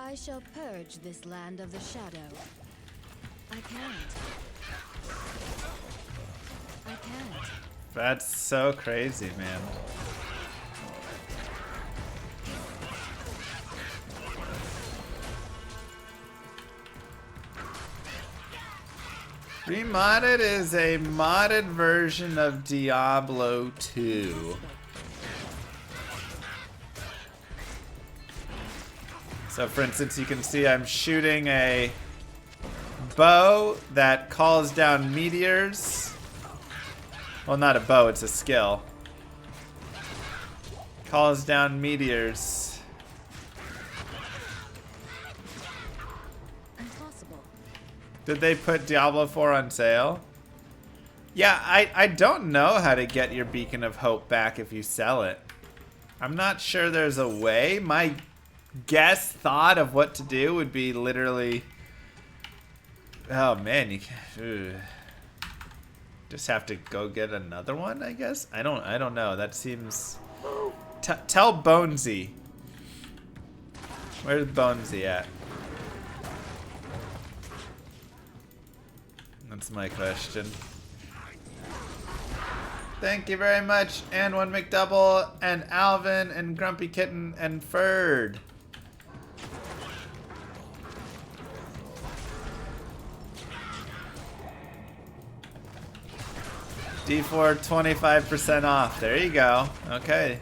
I shall purge this land of the shadow. I can't. I can't. That's so crazy, man. Remodded is a modded version of Diablo 2. So for instance, you can see I'm shooting a bow that calls down meteors. Well, not a bow, it's a skill. Calls down meteors. Impossible. Did they put Diablo 4 on sale? Yeah, I don't know how to get your Beacon of Hope back if you sell it. I'm not sure there's a way. My thought of what to do would be literally... Oh man, you can't... Just have to go get another one, I guess? I don't know. That seems... Tell Bonesy. Where's Bonesy at? That's my question. Thank you very much, and one McDouble, and Alvin, and Grumpy Kitten, and Ferd. D4 25% off. There you go. Okay.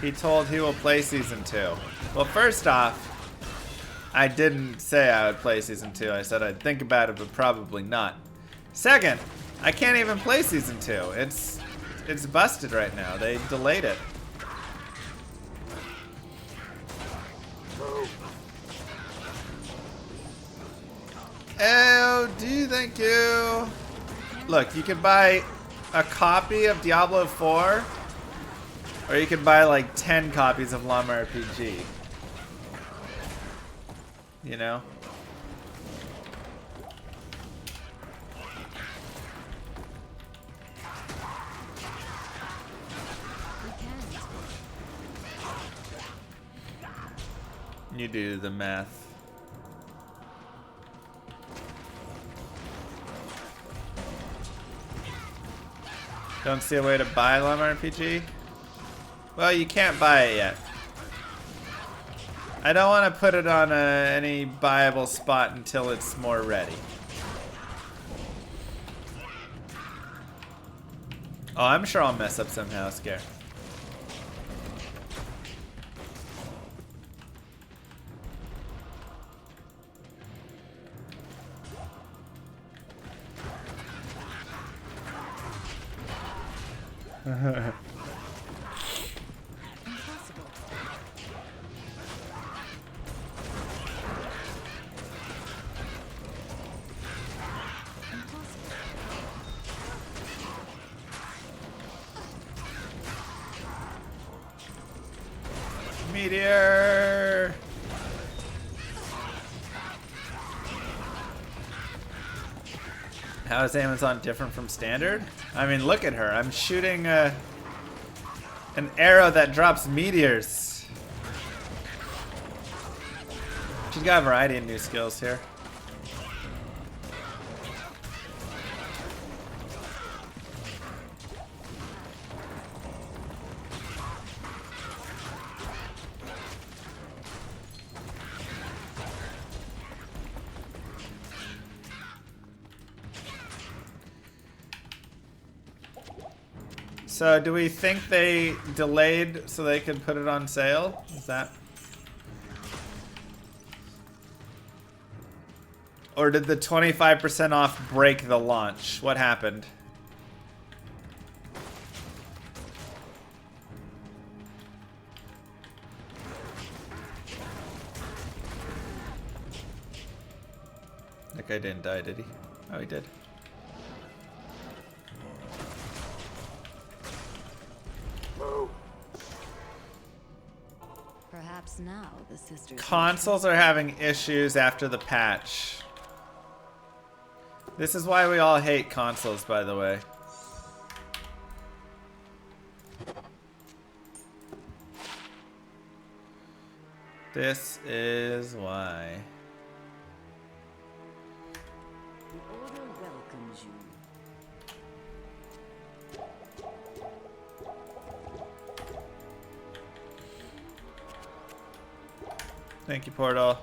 He told he will play Season 2. Well, first off, I didn't say I would play Season 2. I said I'd think about it, but probably not. Second, I can't even play Season 2. It's busted right now. They delayed it. Oh, thank you. Look, you can buy a copy of Diablo 4, or you can buy like 10 copies of Llama RPG. You know? You do the math. Don't see a way to buy Llama RPG? Well, you can't buy it yet. I don't want to put it on any buyable spot until it's more ready. Oh, I'm sure I'll mess up somehow, Scare. Meteor! How is Amazon different from standard? I mean, look at her. I'm shooting an arrow that drops meteors. She's got a variety of new skills here. So, do we think they delayed so they could put it on sale? Is that... Or did the 25% off break the launch? What happened? That guy didn't die, did he? Oh, he did. Perhaps now the sisters. Consoles are having issues after the patch. This is why we all hate consoles, by the way. This is why. The order welcomes you. Thank you, Portal.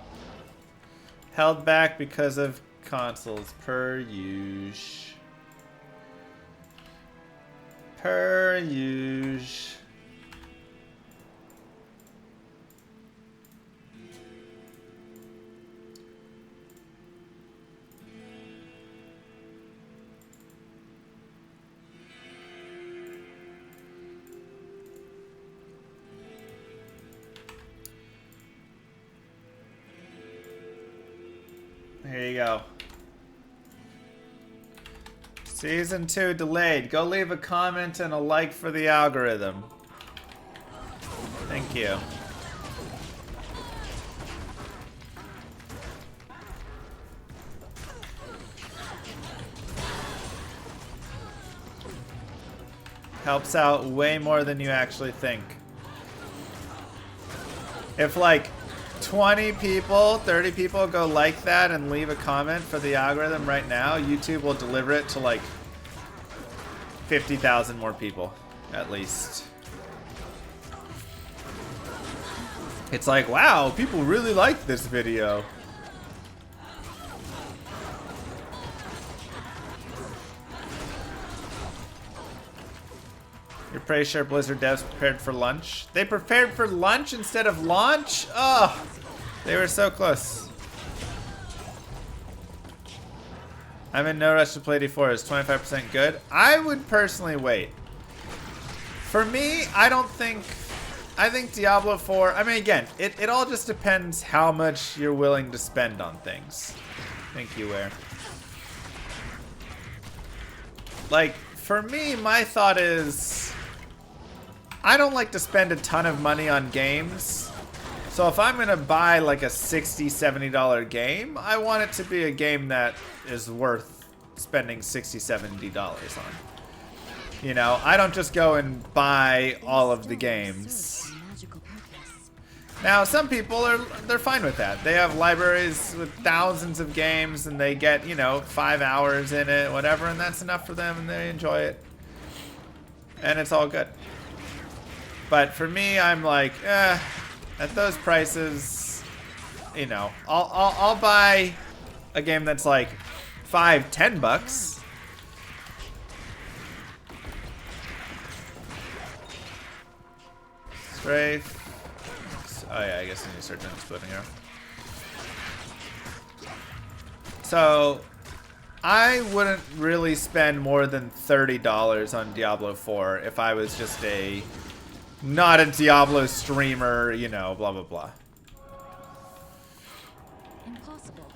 Held back because of consoles, per usual. Per usual. Here you go. Season 2 delayed. Go leave a comment and a like for the algorithm. Thank you. Helps out way more than you actually think. If like 20 people, 30 people go like that and leave a comment for the algorithm right now, YouTube will deliver it to like 50,000 more people, at least. It's like, wow, people really like this video. You're pretty sure Blizzard devs prepared for lunch? They prepared for lunch instead of launch? Oh, they were so close. I'm in no rush to play D4. Is 25% good? I would personally wait. For me, I think Diablo 4, I mean, again, it all just depends how much you're willing to spend on things. Thank you, Ware. Like, for me, my thought is, I don't like to spend a ton of money on games. So if I'm gonna buy like a $60, $70 game, I want it to be a game that is worth spending $60, $70 on. You know, I don't just go and buy all of the games. Now, some people they're fine with that. They have libraries with thousands of games and they get, you know, 5 hours in it, whatever, and that's enough for them and they enjoy it. And it's all good. But for me, I'm like, at those prices, you know, I'll buy a game that's like $5, $10. Strafe. Oh yeah, I guess I need to search on splitting arrow. So I wouldn't really spend more than $30 on Diablo 4 if I was just not a Diablo streamer, you know, blah blah blah. Impossible.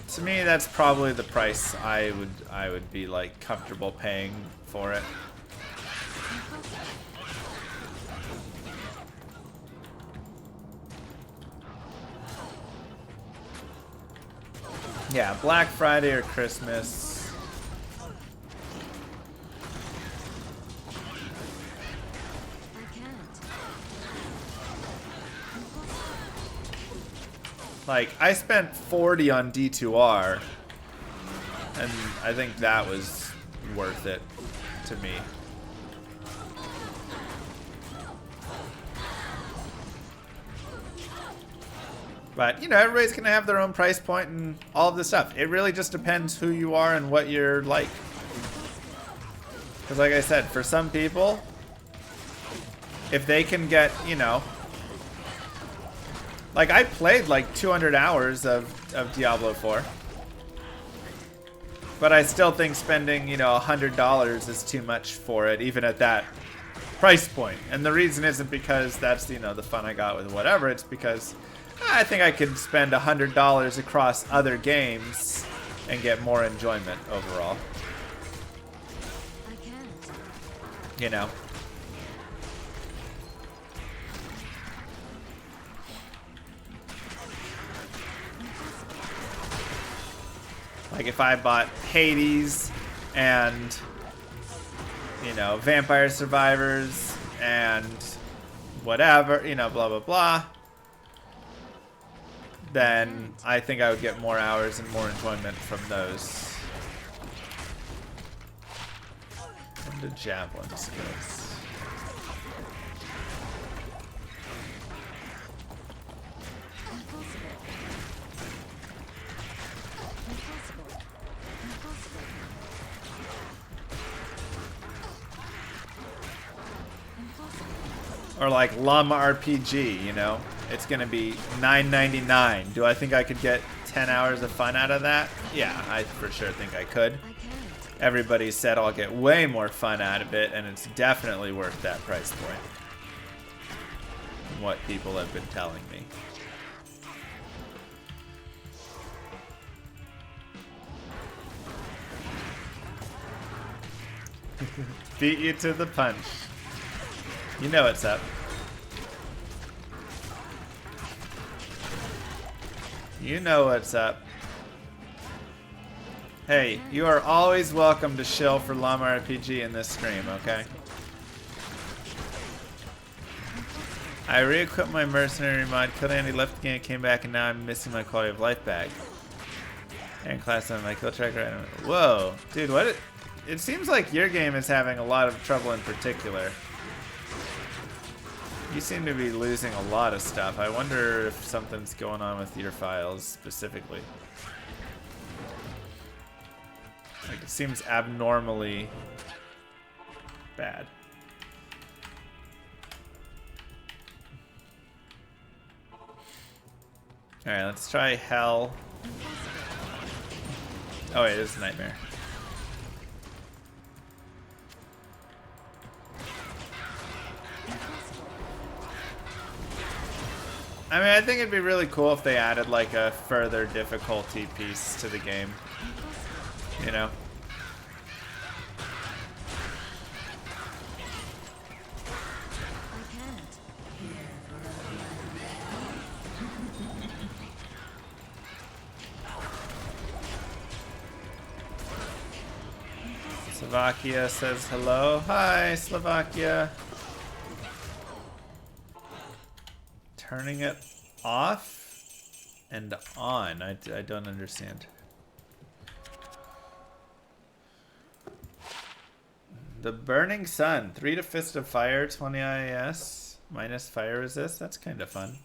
To me, that's probably the price I would be like comfortable paying for it. Yeah, Black Friday or Christmas. I can't. Like, I spent 40 on D2R, and I think that was worth it to me. But, you know, everybody's going to have their own price point and all of this stuff. It really just depends who you are and what you're like. Because like I said, for some people, if they can get, you know... Like, I played like 200 hours of Diablo 4. But I still think spending, you know, $100 is too much for it, even at that price point. And the reason isn't because that's, you know, the fun I got with whatever. It's because... I think I could spend $100 across other games and get more enjoyment overall. I can't. You know. Like if I bought Hades and, you know, Vampire Survivors and whatever, you know, blah, blah, blah. then I think I would get more hours and more enjoyment from those. And the javelin skills. Or like Llama RPG, you know? It's gonna be $9.99. Do I think I could get 10 hours of fun out of that? Yeah, I for sure think I could. I can't. Everybody said I'll get way more fun out of it, and it's definitely worth that price point. From what people have been telling me. Beat you to the punch. You know what's up. You know what's up. Hey, you are always welcome to shill for Llama RPG in this stream, okay? I re-equipped my mercenary mod, killed Andy, left the game, came back, and now I'm missing my quality of life bag. And class on my kill tracker. Whoa, dude, what? It seems like your game is having a lot of trouble in particular. You seem to be losing a lot of stuff. I wonder if something's going on with your files specifically. Like, it seems abnormally bad. Alright, let's try Hell. Oh wait, it's Nightmare. I mean, I think it'd be really cool if they added like a further difficulty piece to the game. You know? I can't. Slovakia says hello. Hi, Slovakia. Turning it off and on. I don't understand. The Burning Sun. 3 to Fist of Fire, 20 IAS. Minus fire resist. That's kind of fun.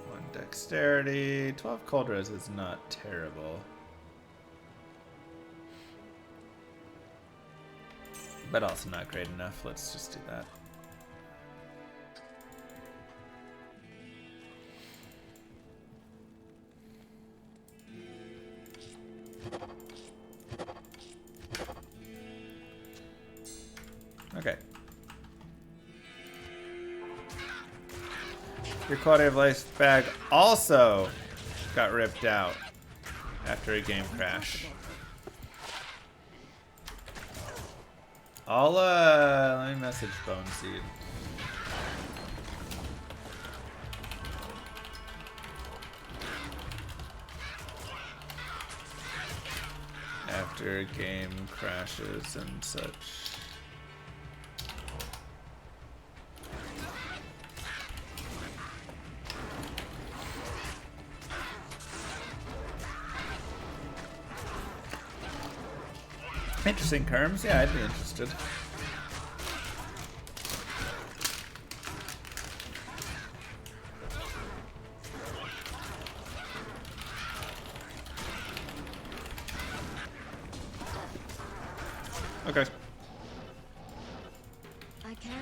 One dexterity. 12 cold res is not terrible. But also not great enough. Let's just do that. Okay. Your quality of life bag also got ripped out after a game crash. I'll let me message Bone Seed. After game crashes and such. Interesting terms. Yeah, I'd be interested. Okay. I can't.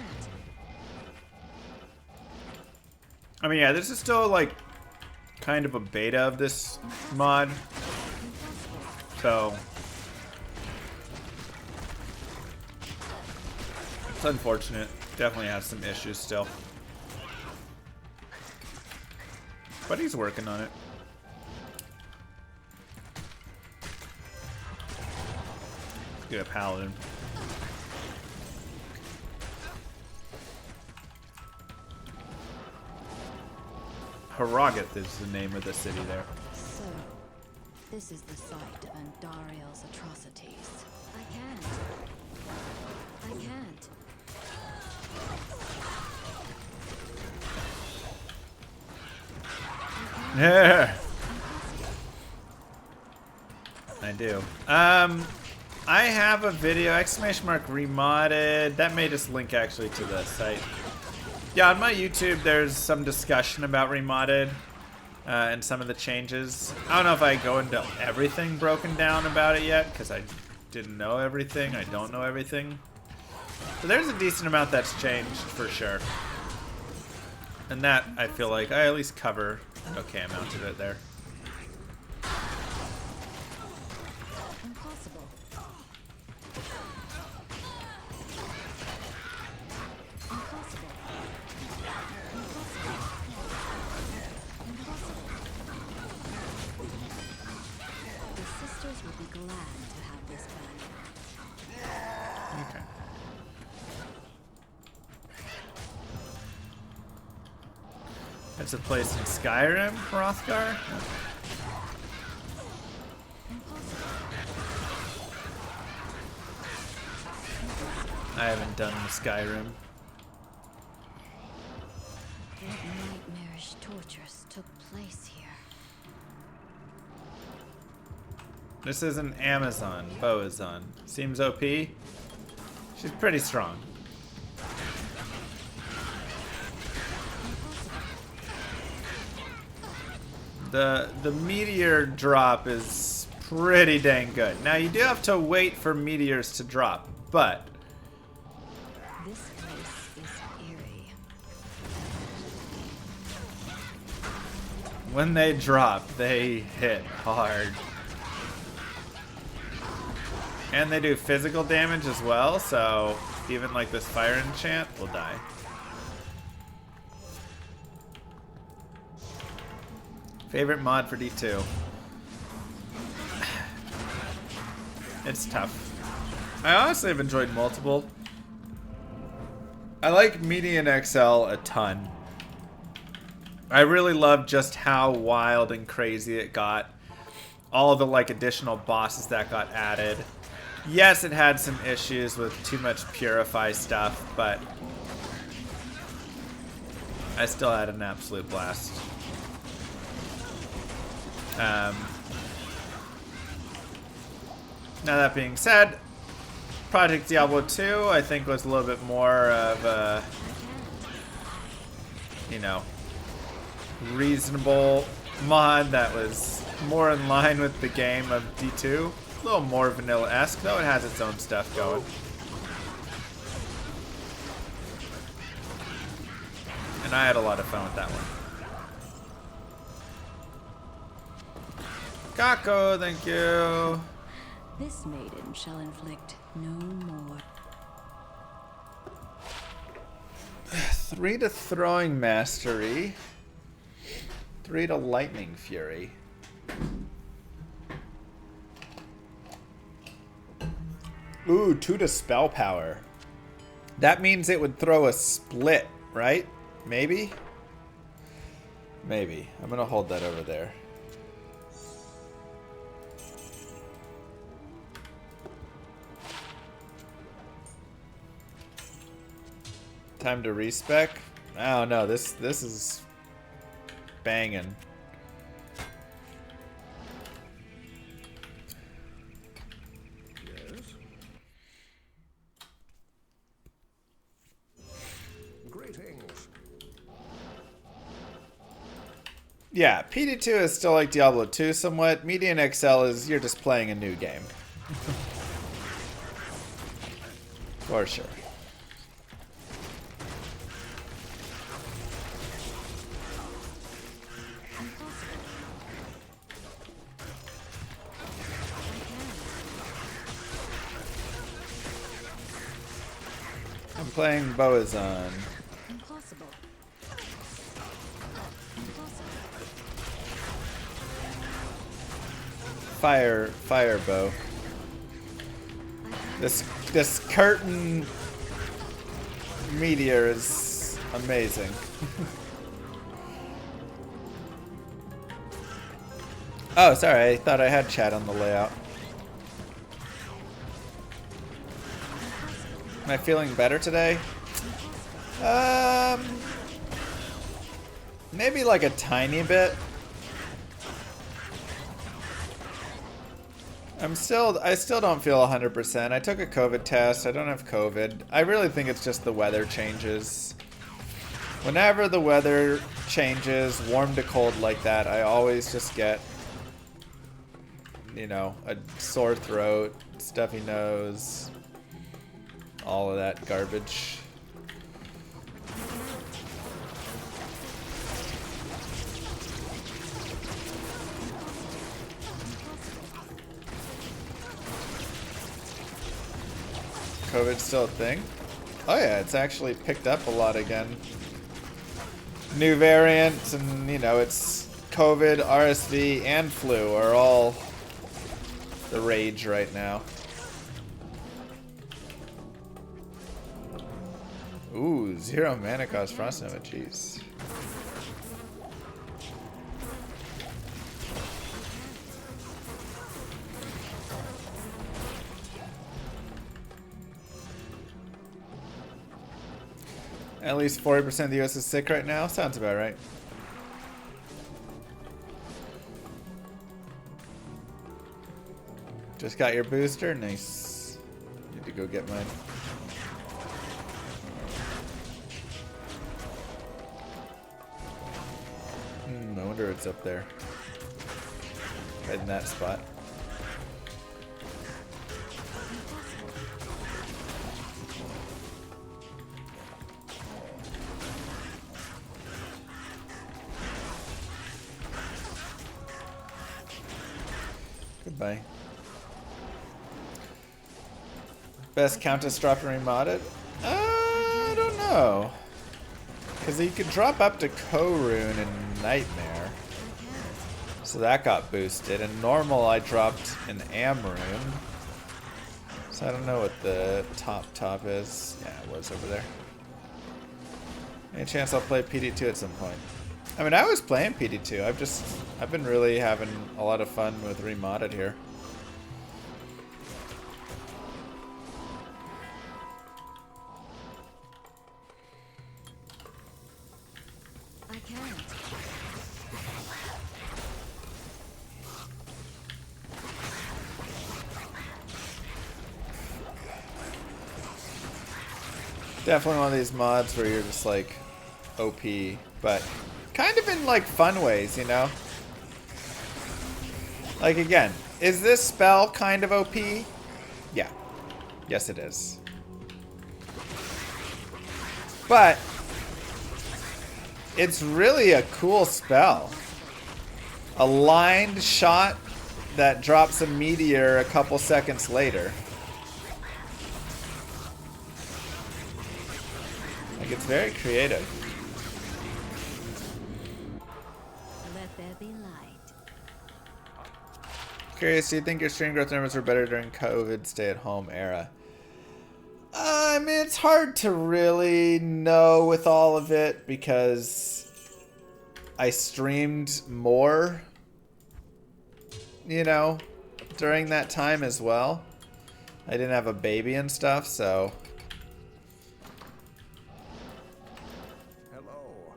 I mean, yeah, this is still like kind of a beta of this mod. So it's unfortunate. Definitely has some issues still. But he's working on it. Get a paladin. Harrogate is the name of the city there. So, this is the site of Andariel's atrocities. I can't. I can't. Yeah. I do. I have a video, !Remodded. That made us link actually to the site. Yeah, on my YouTube, there's some discussion about Remodded and some of the changes. I don't know if I go into everything broken down about it yet, because I didn't know everything. I don't know everything. But there's a decent amount that's changed for sure. And that, I feel like, I at least cover an okay amount of it there. Impossible. Impossible. The sisters would be glad to have this back. Okay. That's a place in Skyrim, Hrothgar? I haven't done the Skyrim. What nightmarish tortures took place here? This is an Amazon, Boazon. Seems OP. She's pretty strong. The meteor drop is pretty dang good. Now you do have to wait for meteors to drop, but This place is eerie. when they drop, they hit hard. And they do physical damage as well, so even like this fire enchant will die. Favorite mod for D2? It's tough. I honestly have enjoyed multiple. I like Median XL a ton. I really love just how wild and crazy it got. All of the like additional bosses that got added. Yes, it had some issues with too much Purify stuff, but I still had an absolute blast. Now that being said, Project Diablo 2 I think was a little bit more of a, you know, reasonable mod that was more in line with the game of D2. A little more vanilla-esque, though it has its own stuff going. And I had a lot of fun with that one. Kako, thank you. This maiden shall inflict no more. 3 to Throwing Mastery. 3 to Lightning Fury. Ooh, 2 to Spell Power. That means it would throw a split, right? Maybe? Maybe. I'm gonna hold that over there. Time to respec? I don't know. This is banging. Yes. Greetings. Yeah, PD2 is still like Diablo 2 somewhat. Median XL is you're just playing a new game. For sure. I'm playing Boazon. Impossible. Fire bow. I can't. This curtain meteor is amazing. Oh, sorry. I thought I had chat on the layout. Am I feeling better today? Maybe like a tiny bit. I still don't feel 100%. I took a COVID test. I don't have COVID. I really think it's just the weather changes. Whenever the weather changes, warm to cold like that, I always just get, you know, a sore throat, stuffy nose, all of that garbage. COVID's still a thing? Oh yeah, it's actually picked up a lot again. New variants, and you know, it's COVID, RSV, and flu are all the rage right now. Ooh, 0 mana cost Frost Nova, jeez. At least 40% of the US is sick right now? Sounds about right. Just got your booster? Nice. Need to go get mine. I wonder what's up there. Right in that spot. Goodbye. Best Countess drop in Remodded? I don't know. Because you could drop up to Korun and Nightmare. So that got boosted. And normal I dropped an Amrune. So I don't know what the top is. Yeah, it was over there. Any chance I'll play PD2 at some point? I mean, I was playing PD2. I've been really having a lot of fun with Remodded here. I can't. Definitely one of these mods where you're just like OP, but kind of in like fun ways, you know? Like again, is this spell kind of OP? Yeah. Yes it is. But it's really a cool spell. A lined shot that drops a meteor a couple seconds later. Like, it's very creative. Let there be light. Curious, do you think your stream growth numbers were better during COVID stay-at-home era? I mean, it's hard to really know with all of it because I streamed more, you know, during that time as well. I didn't have a baby and stuff, so... Hello.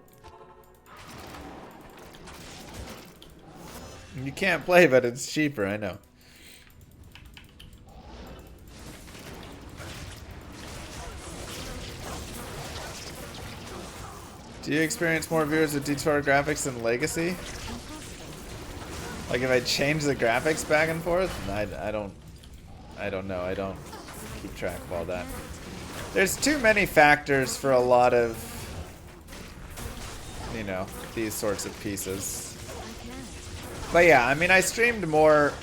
You can't play, but it's cheaper, I know. Do you experience more viewers with D2R graphics than Legacy? Like if I change the graphics back and forth? I don't know. I don't keep track of all that. There's too many factors for a lot of, you know, these sorts of pieces. But yeah, I mean, I streamed more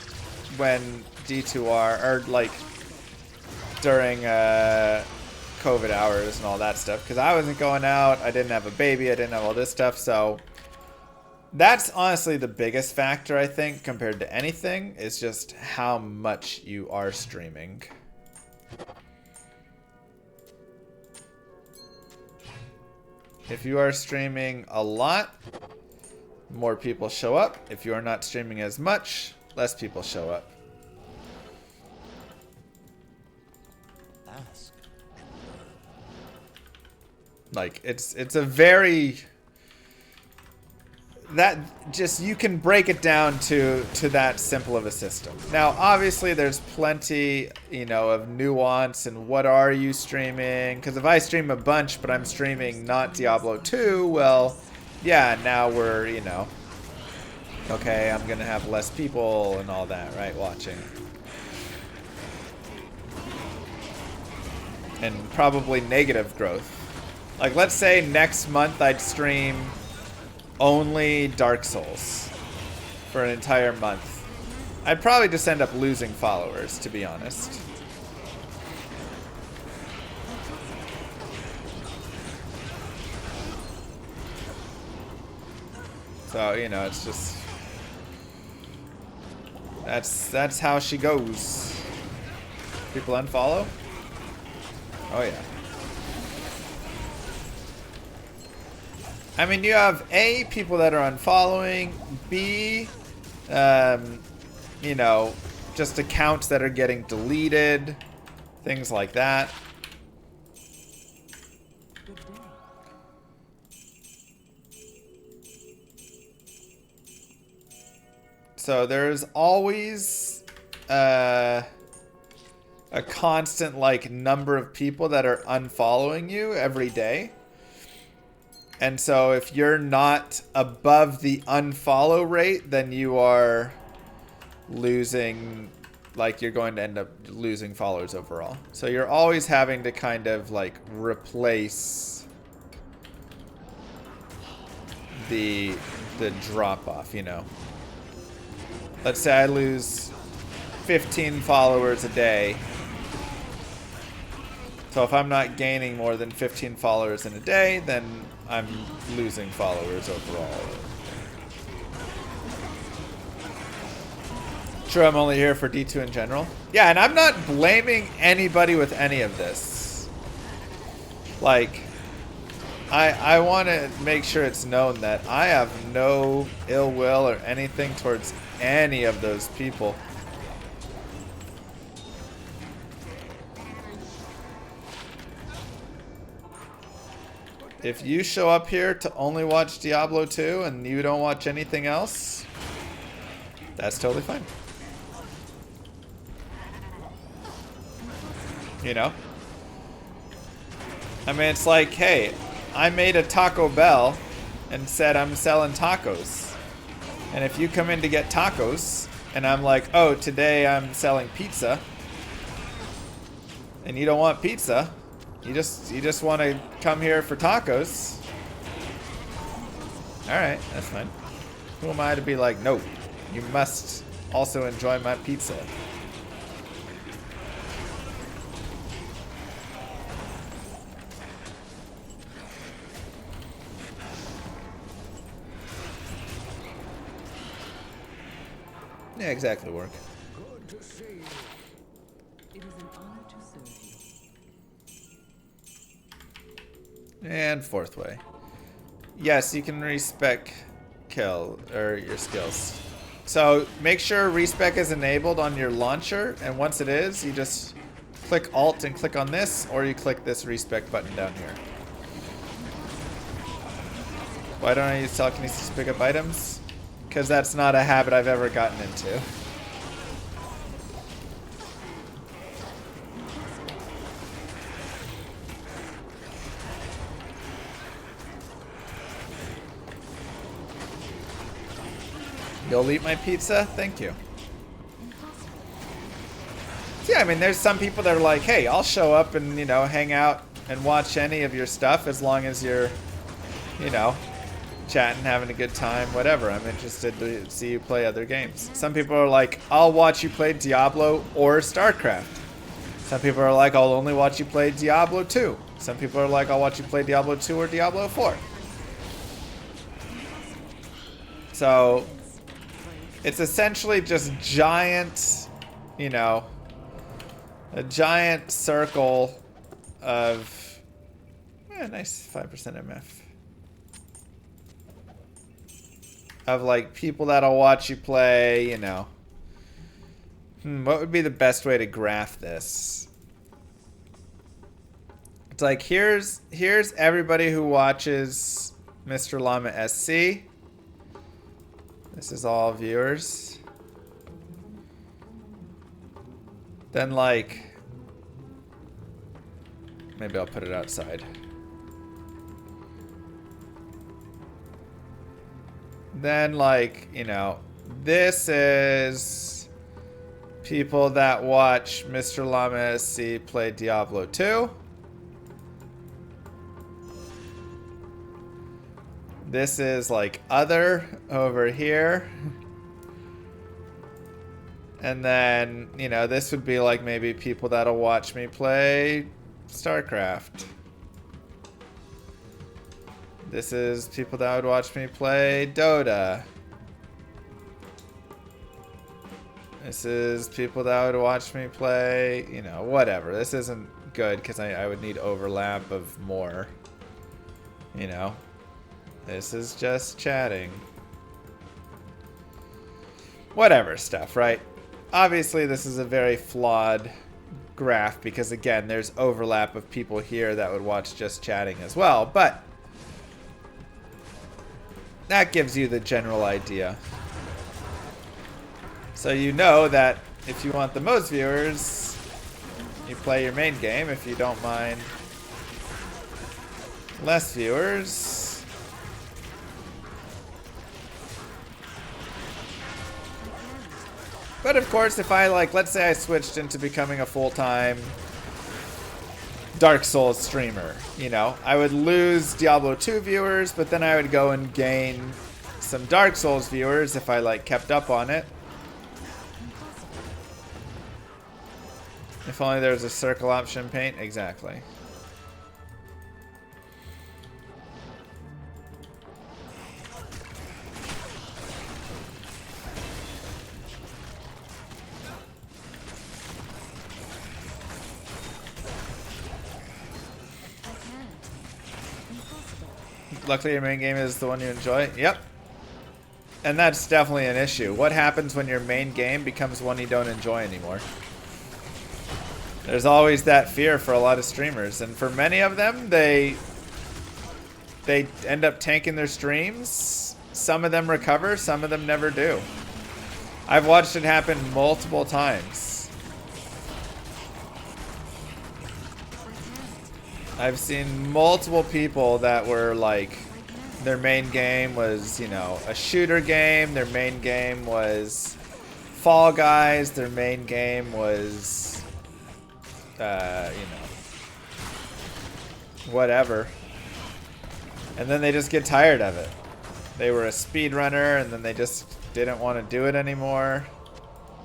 when D2R, or like during COVID hours and all that stuff, because I wasn't going out, I didn't have a baby, I didn't have all this stuff, so that's honestly the biggest factor, I think, compared to anything, is just how much you are streaming. If you are streaming a lot, more people show up. If you are not streaming as much, less people show up. Ask. Like, it's a very... That just, you can break it down to that simple of a system. Now, obviously, there's plenty, you know, of nuance and what are you streaming? Because if I stream a bunch, but I'm streaming not Diablo 2, well, yeah, now we're, you know, okay, I'm gonna have less people and all that, right, watching. And probably negative growth. Like, let's say next month I'd stream only Dark Souls for an entire month. I'd probably just end up losing followers, to be honest. So, you know, it's just... That's how she goes. People unfollow? Oh, yeah. I mean, you have A, people that are unfollowing, B, you know, just accounts that are getting deleted, things like that. So there's always a constant, like, number of people that are unfollowing you every day. And so if you're not above the unfollow rate, then you are losing, like, you're going to end up losing followers overall. So you're always having to kind of, like, replace the drop off, you know. Let's say I lose 15 followers a day. So if I'm not gaining more than 15 followers in a day, then I'm losing followers overall. True, I'm only here for D2 in general. Yeah, and I'm not blaming anybody with any of this. Like, I want to make sure it's known that I have no ill will or anything towards any of those people. If you show up here to only watch Diablo 2 and you don't watch anything else, that's totally fine. You know? I mean, it's like, hey, I made a Taco Bell and said I'm selling tacos. And if you come in to get tacos and I'm like, oh, today I'm selling pizza, and you don't want pizza, you just want to come here for tacos. Alright, that's fine. Who am I to be like, no, you must also enjoy my pizza. Yeah, exactly, work. Good to see you. It is an honor to serve you. And fourth way. Yes, you can respec kill, or your skills. So make sure respec is enabled on your launcher, and once it is, you just click Alt and click on this, or you click this respec button down here. Why don't I use telekinesis to pick up items? Because that's not a habit I've ever gotten into. You'll eat my pizza? Thank you. Yeah, I mean, there's some people that are like, hey, I'll show up and, you know, hang out and watch any of your stuff as long as you're, you know, chatting, having a good time, whatever. I'm interested to see you play other games. Some people are like, I'll watch you play Diablo or StarCraft. Some people are like, I'll only watch you play Diablo 2. Some people are like, I'll watch you play Diablo 2 or Diablo 4. So it's essentially just giant, you know, a giant circle of, nice 5% MF. of like people that'll watch you play, you know. What would be the best way to graph this? It's like here's everybody who watches Mr. Llama SC. This is all viewers. Then like maybe I'll put it outside. Then like, you know, this is people that watch Mr. Llama SC play Diablo 2. This is like other over here. And then, you know, this would be like maybe people that'll watch me play StarCraft. This is people that would watch me play Dota. This is people that would watch me play, you know, whatever. This isn't good because I would need overlap of more, you know. This is just chatting. Whatever stuff, right? Obviously, this is a very flawed graph because, again, there's overlap of people here that would watch just chatting as well, but that gives you the general idea. So you know that if you want the most viewers, you play your main game. If you don't mind less viewers, but of course, if I like, let's say I switched into becoming a full-time Dark Souls streamer, you know, I would lose Diablo 2 viewers, but then I would go and gain some Dark Souls viewers if I like kept up on it. If only there was a circle option paint. Exactly. Luckily your main game is the one you enjoy. Yep. And that's definitely an issue. What happens when your main game becomes one you don't enjoy anymore? There's always that fear for a lot of streamers. And for many of them, they end up tanking their streams. Some of them recover, some of them never do. I've watched it happen multiple times. I've seen multiple people that were like, their main game was, you know, a shooter game. Their main game was Fall Guys. Their main game was, you know, whatever. And then they just get tired of it. They were a speedrunner and then they just didn't want to do it anymore.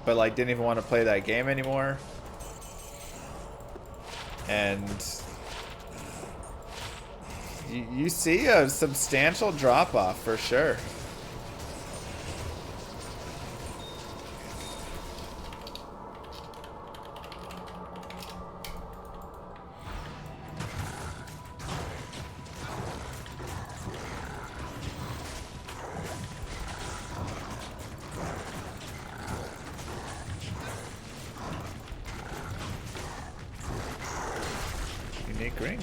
But like didn't even want to play that game anymore. And you see a substantial drop-off for sure. Unique ring.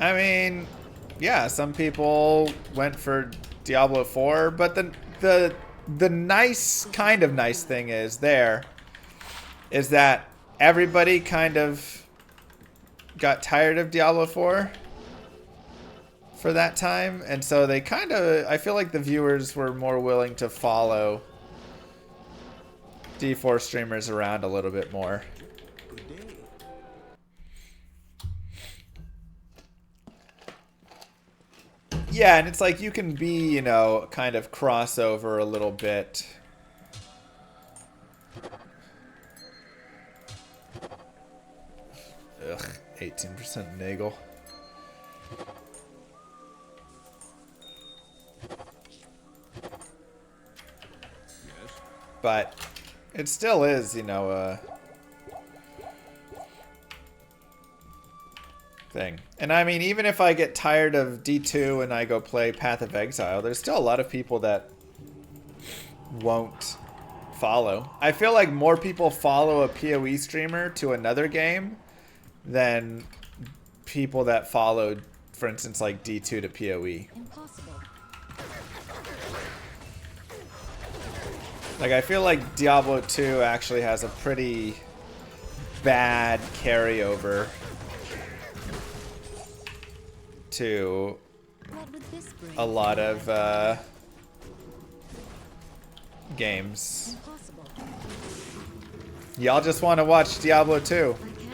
I mean, yeah, some people went for Diablo 4, but the nice, kind of nice thing is that everybody kind of got tired of Diablo 4 for that time, and so they kind of, I feel like the viewers were more willing to follow D4 streamers around a little bit more. Yeah, and it's like you can be, you know, kind of crossover a little bit. Ugh, 18% Nagel. Yes. But it still is, you know, thing. And I mean, even if I get tired of D2 and I go play Path of Exile, there's still a lot of people that won't follow. I feel like more people follow a PoE streamer to another game than people that followed, for instance, like D2 to PoE. Impossible. Like, I feel like Diablo 2 actually has a pretty bad carryover to What would this bring? a lot of games. Impossible. Y'all just want to watch Diablo 2. I can't.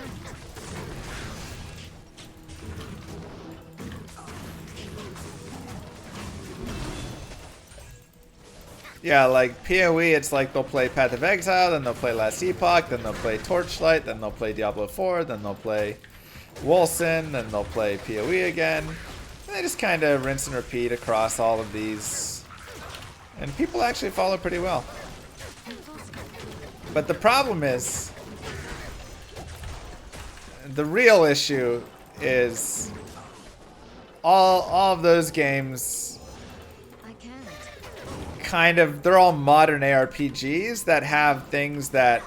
Yeah, like PoE, it's like they'll play Path of Exile, then they'll play Last Epoch, then they'll play Torchlight, then they'll play Diablo 4, then they'll play Wolcen, then they'll play PoE again. And they just kind of rinse and repeat across all of these. And people actually follow pretty well. But the problem is, the real issue is all of those games I can't. kind of, they're all modern ARPGs that have things that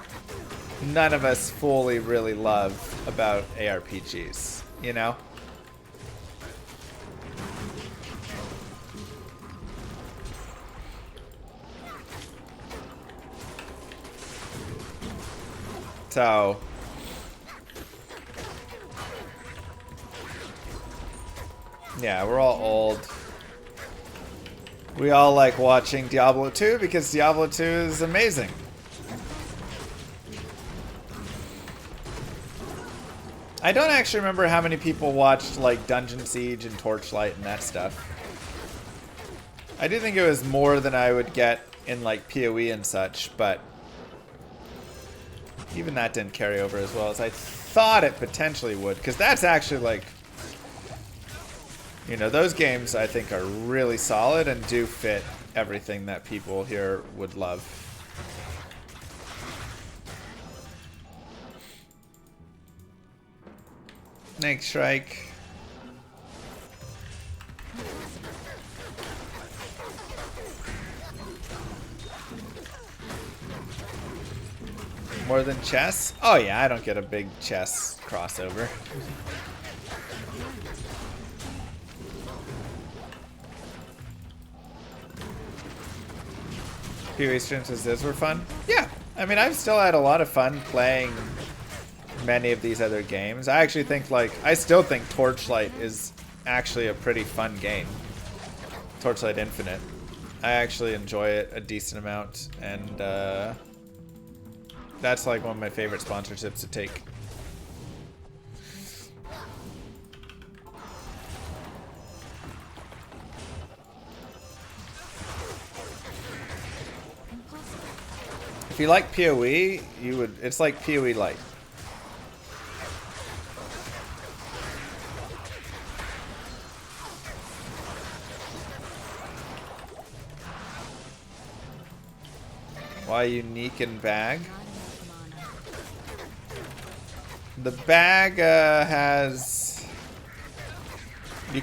none of us fully really love about ARPGs, you know? So, yeah, we're all old. We all like watching Diablo 2 because Diablo 2 is amazing. I don't actually remember how many people watched like Dungeon Siege and Torchlight and that stuff. I do think it was more than I would get in like PoE and such, but even that didn't carry over as well as I thought it potentially would, because that's actually like, you know, those games I think are really solid and do fit everything that people here would love. Snake Strike. More than chess? Oh yeah, I don't get a big chess crossover. PoE streams as this were fun? Yeah. I mean, I've still had a lot of fun playing many of these other games. I actually think, like, I still think Torchlight is actually a pretty fun game. Torchlight Infinite. I actually enjoy it a decent amount, and that's like one of my favorite sponsorships to take. If you like PoE, you would. It's like PoE Light. Why unique and bag? The bag has. You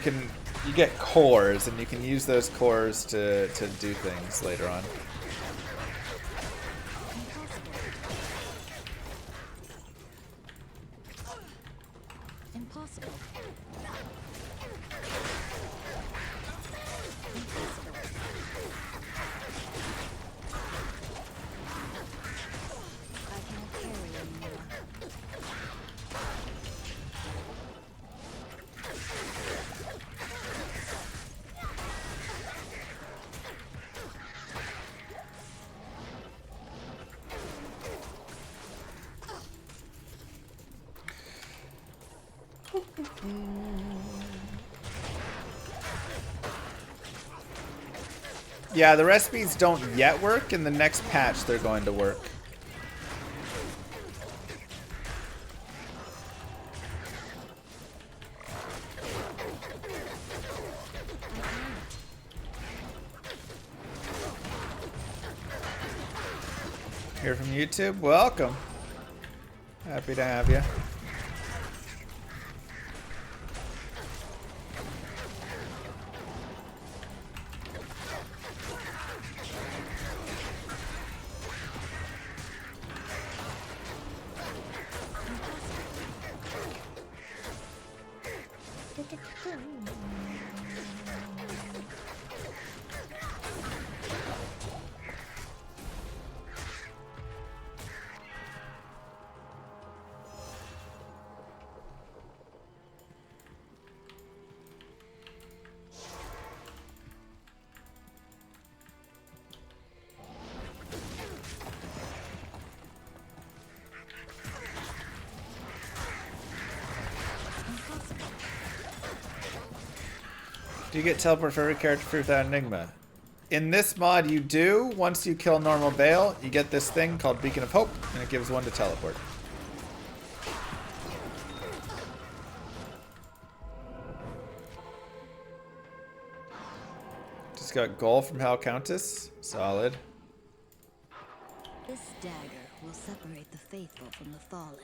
get cores, and you can use those cores to do things later on. Impossible. I can't carry anymore. Yeah, the recipes don't yet work. In the next patch, they're going to work. Here from YouTube, welcome. Happy to have you. Do you get teleport for every character for that Enigma? In this mod, you do. Once you kill normal Bale, you get this thing called Beacon of Hope, and it gives one to teleport. Just got goal from Hell Countess. Solid. This dagger will separate the faithful from the fallen.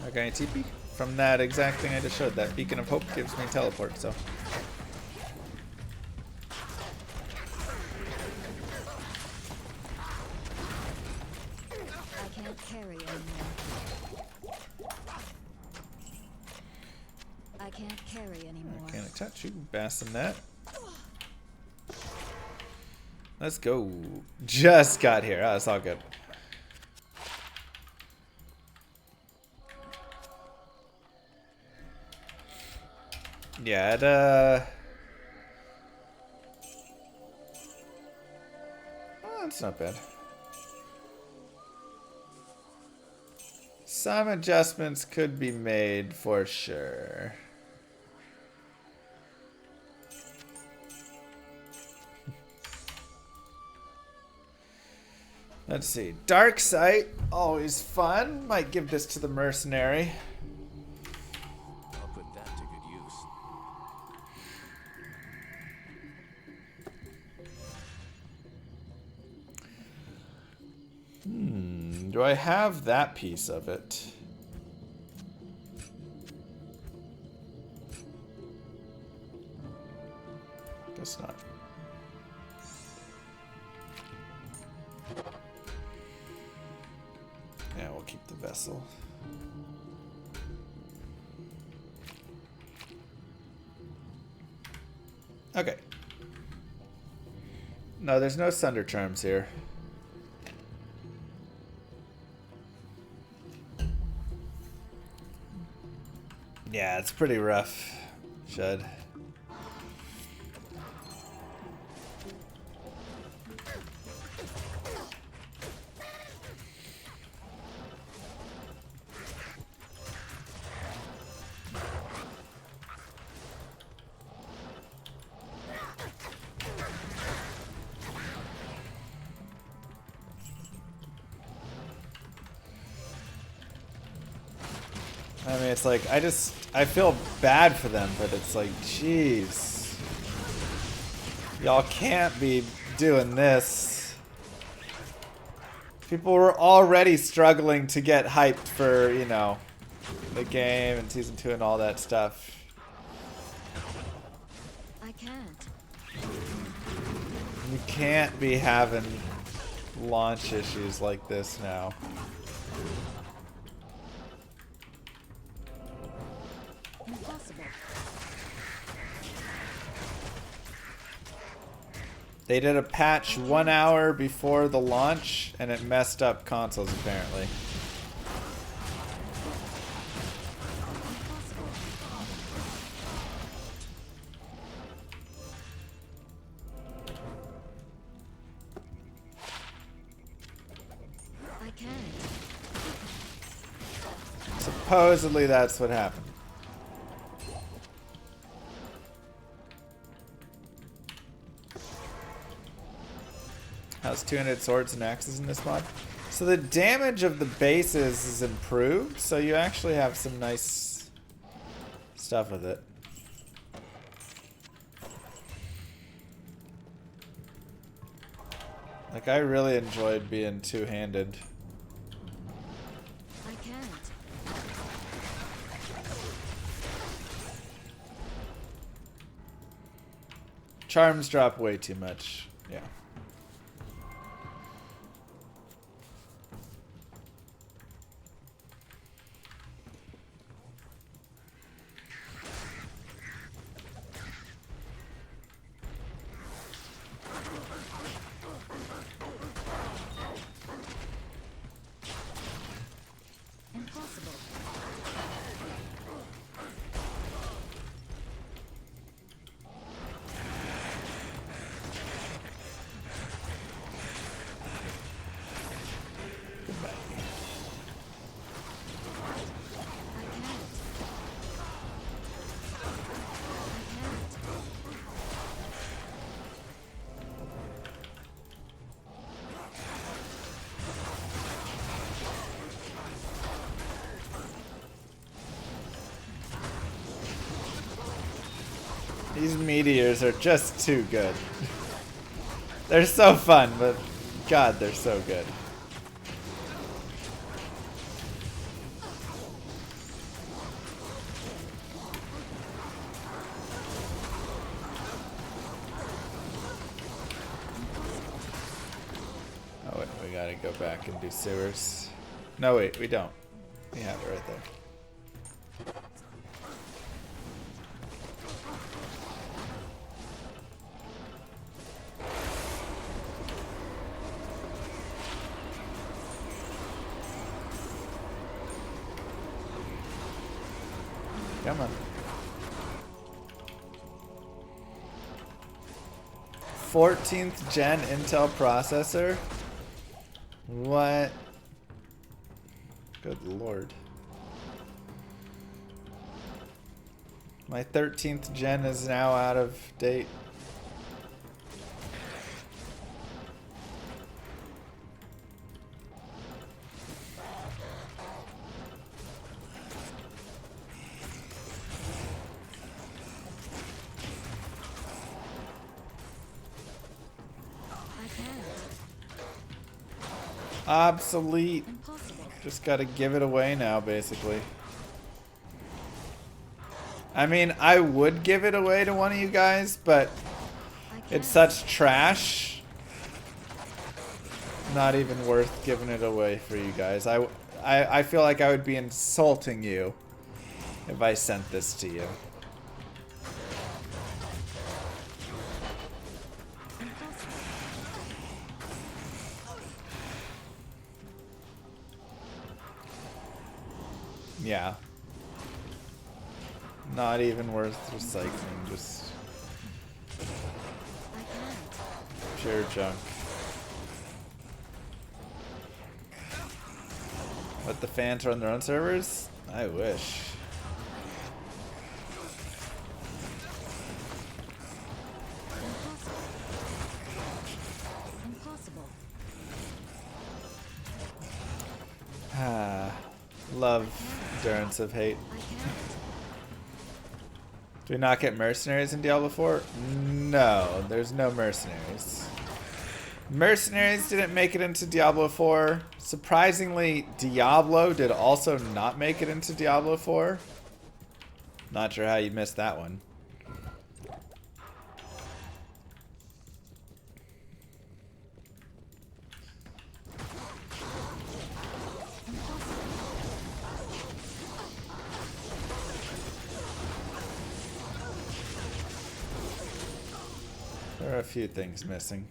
Okay, any TP? From that exact thing I just showed, that Beacon of Hope gives me teleport, so. I can't carry anymore. I can't carry anymore. Can't touch you, bassinet. Let's go. Just got here. Oh, it's all good. Yeah, oh, that's not bad. Some adjustments could be made for sure. Let's see. Dark Sight, always fun. Might give this to the mercenary. I'll put that to good use. Do I have that piece of it? Guess not. Yeah, we'll keep the vessel. Okay. No, there's no Sunder Charms here. Yeah, it's pretty rough, Shud. I mean, it's like, I feel bad for them, but it's like, jeez. Y'all can't be doing this. People were already struggling to get hyped for, you know, the game and Season 2 and all that stuff. I can't. You can't be having launch issues like this now. Impossible. They did a patch 1 hour before the launch, and it messed up consoles apparently. Impossible. I can't. Supposedly that's what happened. How's 200 swords and axes in this mod? So the damage of the bases is improved, so you actually have some nice stuff with it. Like, I really enjoyed being two-handed. I can't. Charms drop way too much. Yeah. Impossible. These meteors are just too good. They're so fun, but God, they're so good. Oh wait, we gotta go back and do sewers. No wait, we don't. We have it right there. Come on. 14th gen Intel processor? What? Good lord. My 13th gen is now out of date. I can't. Obsolete. Impossible. Just gotta give it away now, basically. I mean, I would give it away to one of you guys, but I can't. it's such trash. Not even worth giving it away for you guys. I feel like I would be insulting you if I sent this to you. Yeah. Not even worth recycling, just I can't. pure junk. Let the fans run their own servers? I wish. Impossible. Ah, love endurance of hate. I can't. Do we not get mercenaries in Diablo 4? No, there's no mercenaries. Mercenaries didn't make it into Diablo 4. Surprisingly, Diablo did also not make it into Diablo 4. Not sure how you missed that one. There are a few things missing.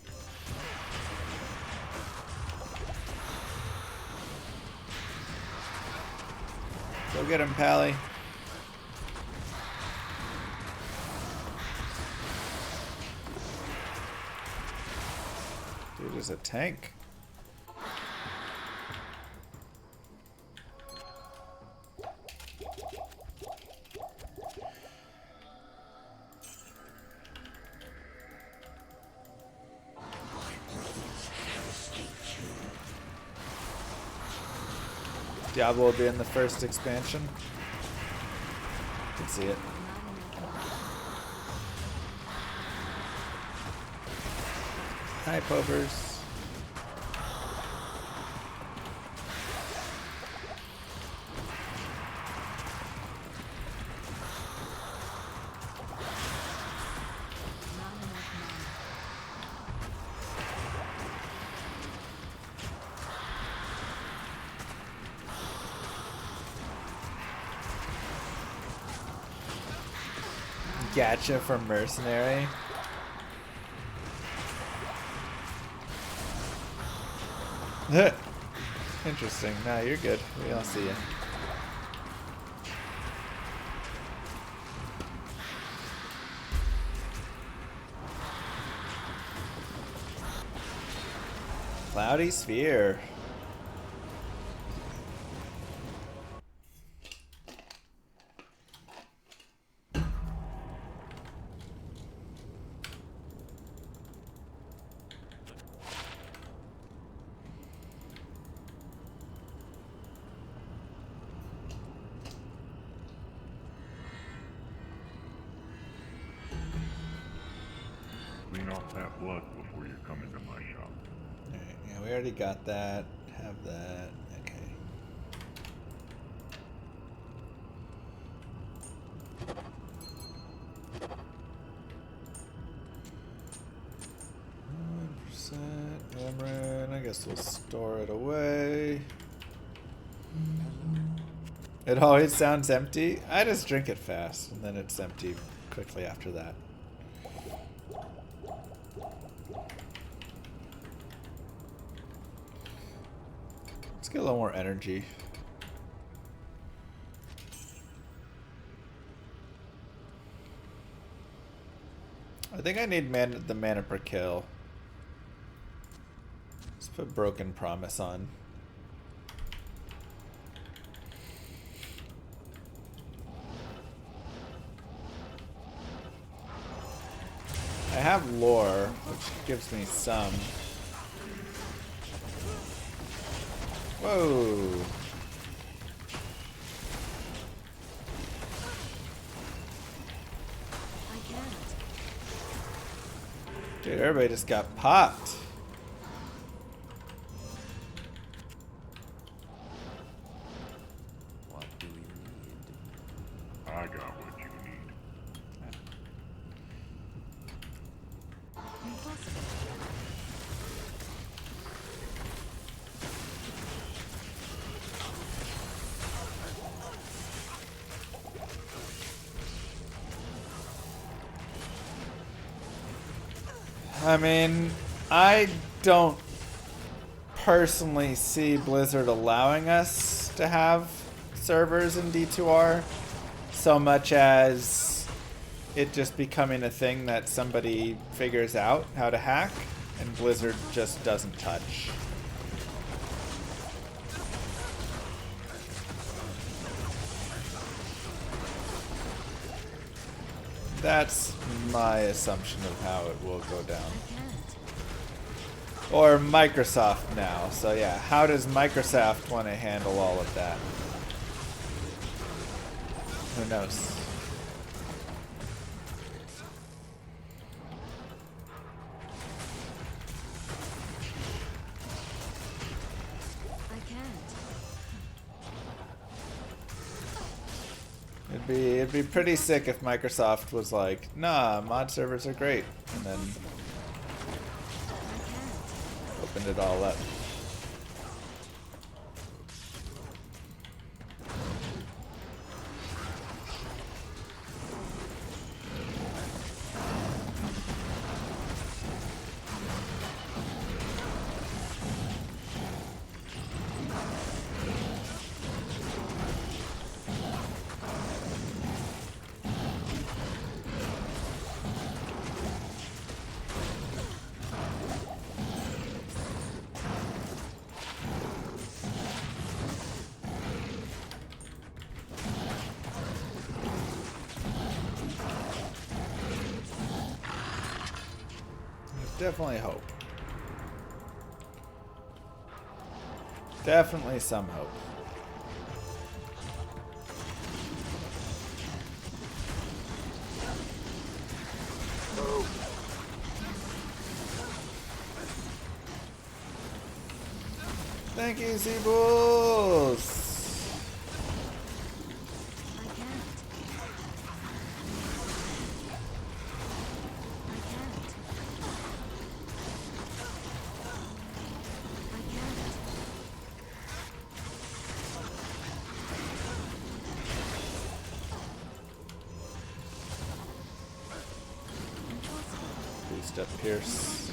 Go get him, Pally. Dude is a tank. Diablo will be in the first expansion. Can see it. Hi, Povers. Gacha for mercenary. Interesting. No, you're good. We all see you. Cloudy sphere. off that blood before you come into my shop. Alright, yeah, we already got that. Have that. Okay. Amarin, I guess we'll store it away. It always sounds empty. I just drink it fast, and then it's empty quickly after that. Let's get a little more energy. I think I need the mana per kill. Let's put Broken Promise on. I have lore, which gives me some. Whoa. I can't. Dude, everybody just got popped. What do we need? I got what you need. Impossible. I mean, I don't personally see Blizzard allowing us to have servers in D2R so much as it just becoming a thing that somebody figures out how to hack and Blizzard just doesn't touch. That's my assumption of how it will go down. I can't. Or Microsoft now. So yeah, how does Microsoft want to handle all of that? Who knows? I can't. It'd be pretty sick if Microsoft was like, nah, mod servers are great, and then I can't. opened it all up. Definitely hope. Definitely some hope. Thank you, Zeebles! I can't. I can't. I can't. Impossible. Boost up Pierce.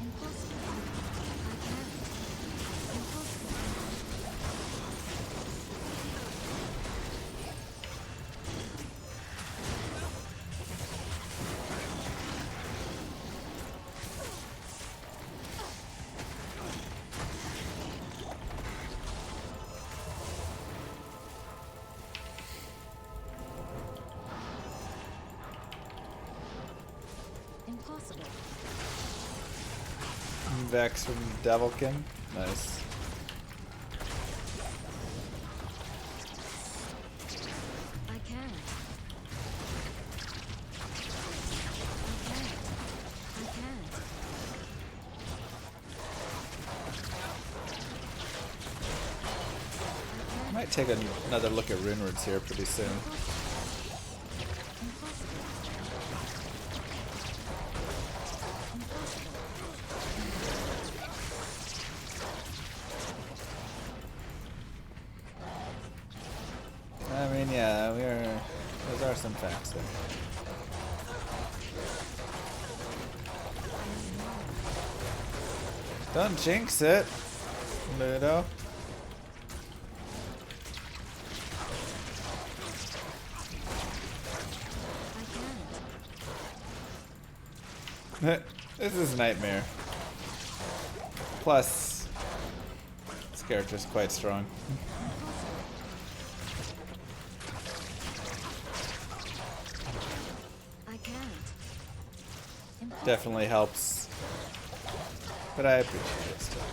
Impossible. I can't. Impossible. Impossible. Vex from Devilkin. Nice. Might take another look at runewords here pretty soon. I mean, yeah, those are some facts there. Don't jinx it, Ludo. This is a nightmare. Plus, this character's quite strong. I can't. Definitely helps. But I appreciate it still.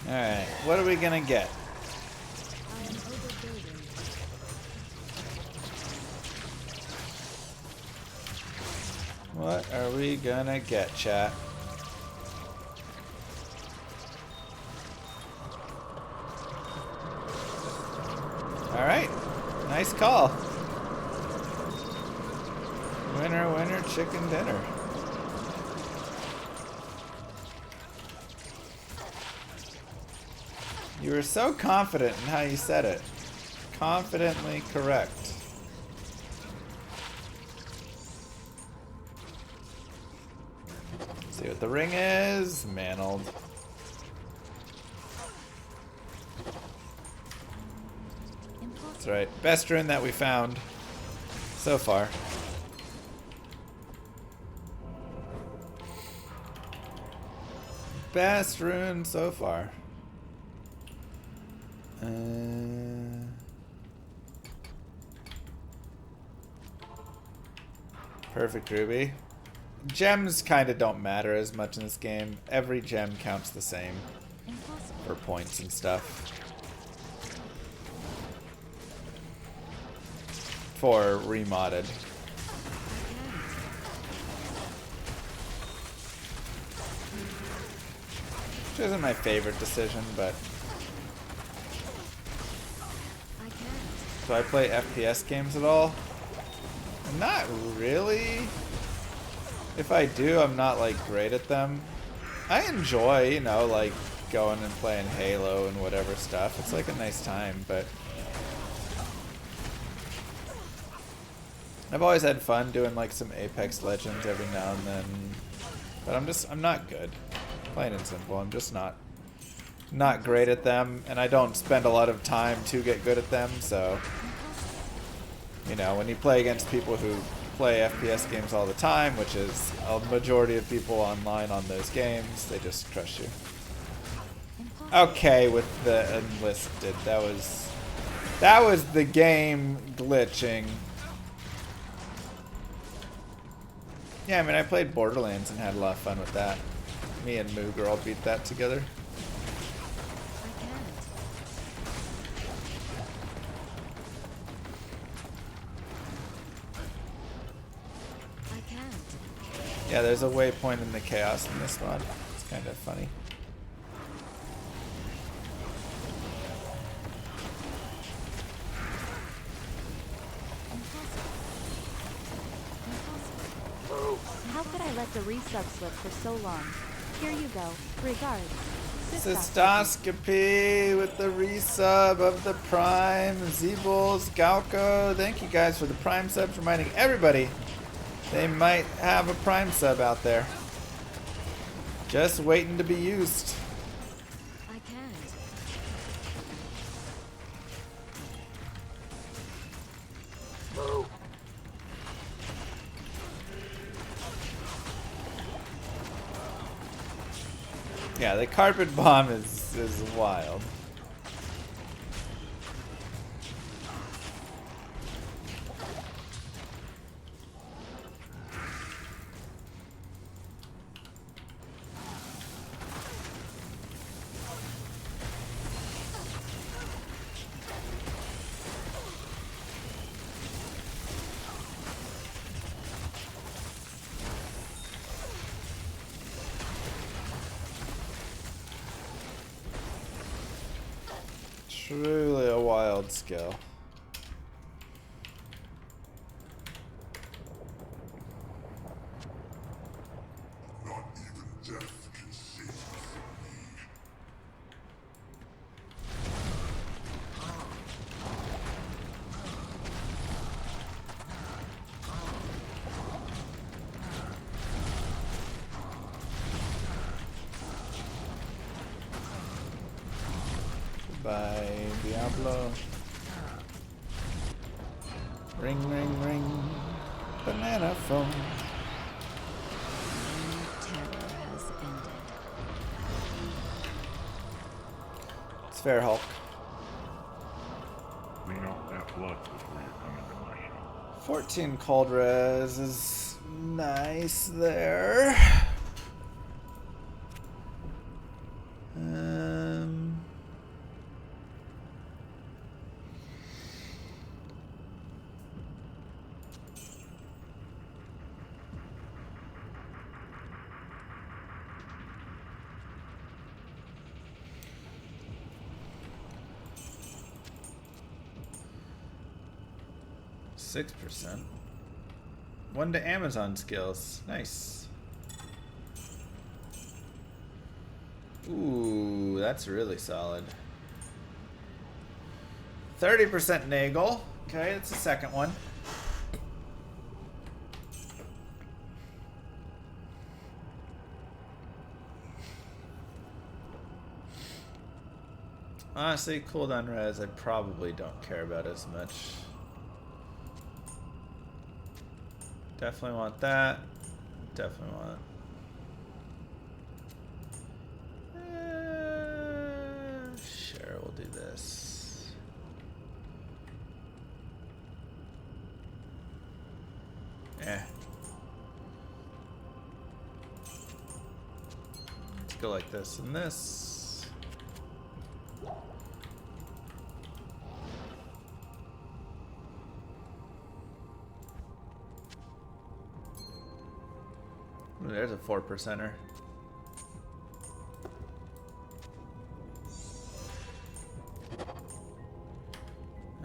Alright, what are we gonna get? I am overbuilding. What are we gonna get, chat? Alright, nice call. Winner, winner, chicken dinner. You were so confident in how you said it. Confidently correct. See what the ring is. Mantled. That's right. Best rune that we found so far. Best rune so far. Perfect ruby. Gems kind of don't matter as much in this game. Every gem counts the same for points and stuff. For Remodded. Which isn't my favorite decision, but... Do I play FPS games at all? Not really. If I do, I'm not like great at them. I enjoy, you know, like going and playing Halo and whatever stuff. It's like a nice time, but I've always had fun doing like some Apex Legends every now and then. But I'm not good. Plain and simple. I'm just not great at them, and I don't spend a lot of time to get good at them, so you know, when you play against people who play FPS games all the time, which is a majority of people online on those games, they just crush you. Okay, with the enlisted, that was the game glitching. Yeah, I mean, I played Borderlands and had a lot of fun with that. Me and Moo Girl beat that together. Yeah, there's a waypoint in the chaos in this one. It's kind of funny. How could I let the resub slip for so long? Here you go. Regards. Cystoscopy with the resub of the Prime. Zeebles, Galco. Thank you guys for the Prime subs, reminding everybody they might have a Prime sub out there. Just waiting to be used. I can't. Yeah, the carpet bomb is wild. Truly a wild skill. By Diablo. Ring, ring, ring. Banana phone. Terror has ended. It's fair, Hulk. Clean off that blood before you come into my shop. 14 cold res is nice there. 6%. 1 to Amazon skills. Nice. Ooh, that's really solid. 30% Nagel. Okay, that's the second one. Honestly, cooldown res I probably don't care about as much. Definitely want that. Definitely want. Sure, we'll do this. Eh. Let's go like this and this. Ooh, there's a 4%er.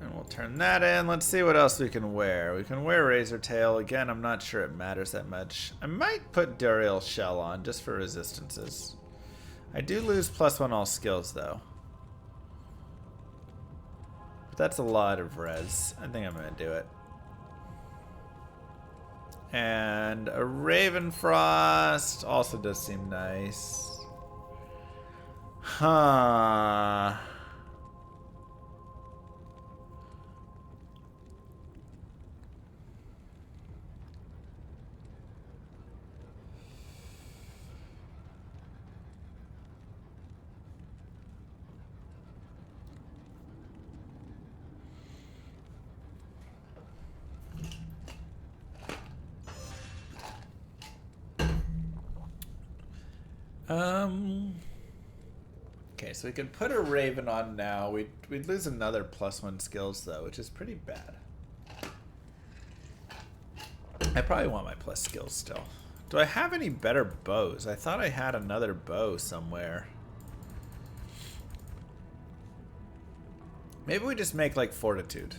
And we'll turn that in. Let's see what else we can wear. We can wear Razor Tail. Again, I'm not sure it matters that much. I might put Duriel Shell on just for resistances. I do lose +1 all skills though. But that's a lot of res. I think I'm gonna do it. And a Ravenfrost also does seem nice. Huh. Okay, so we can put a Raven on now. We'd lose another +1 skills though, which is pretty bad. I probably want my plus skills still. Do I have any better bows? I thought I had another bow somewhere. Maybe we just make like Fortitude.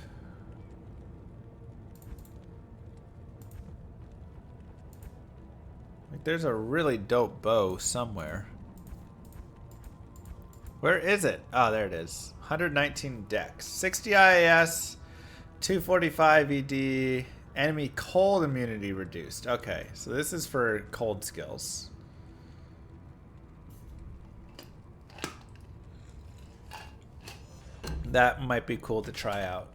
Like there's a really dope bow somewhere. Where is it? Oh, there it is. 119 dex. 60 IAS, 245 ED, enemy cold immunity reduced. Okay, so this is for cold skills. That might be cool to try out.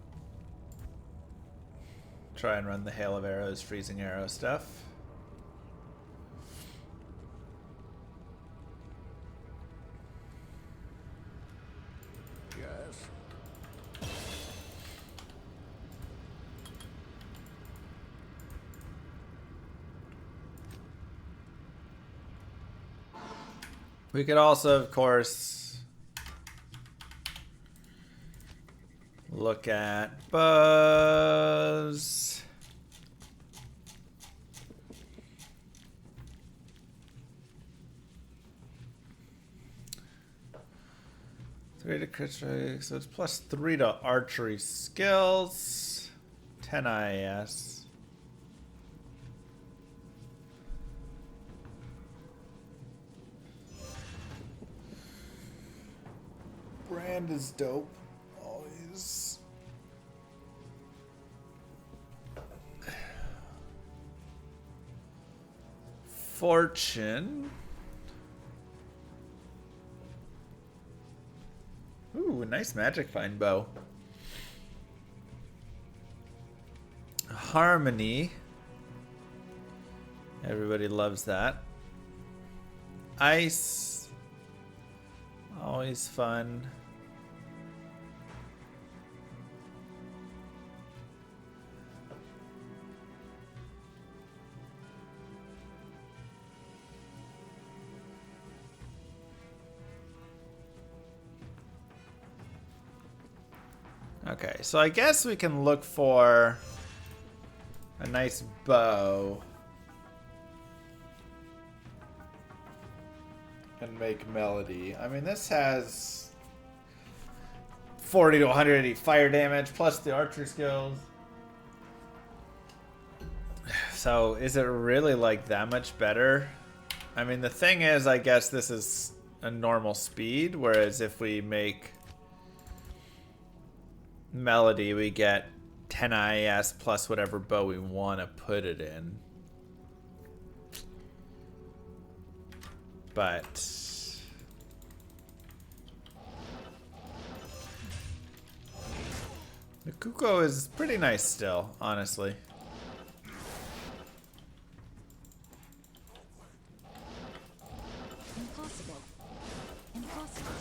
Try and run the Hail of Arrows, Freezing Arrow stuff. We could also, of course, look at bows. So Greater crit rate, so it's +3 to archery skills. 10 IAS. Brand is dope. Always. Fortune. Ooh, a nice magic find bow. Harmony. Everybody loves that. Ice. Always fun. Okay, so I guess we can look for a nice bow and make melody. I mean, this has 40 to 180 fire damage plus the archer skills. So is it really like that much better? I mean, the thing is, I guess this is a normal speed, whereas if we make melody, we get 10 IAS plus whatever bow we want to put it in. But the Kuko is pretty nice still, honestly. Impossible. Impossible.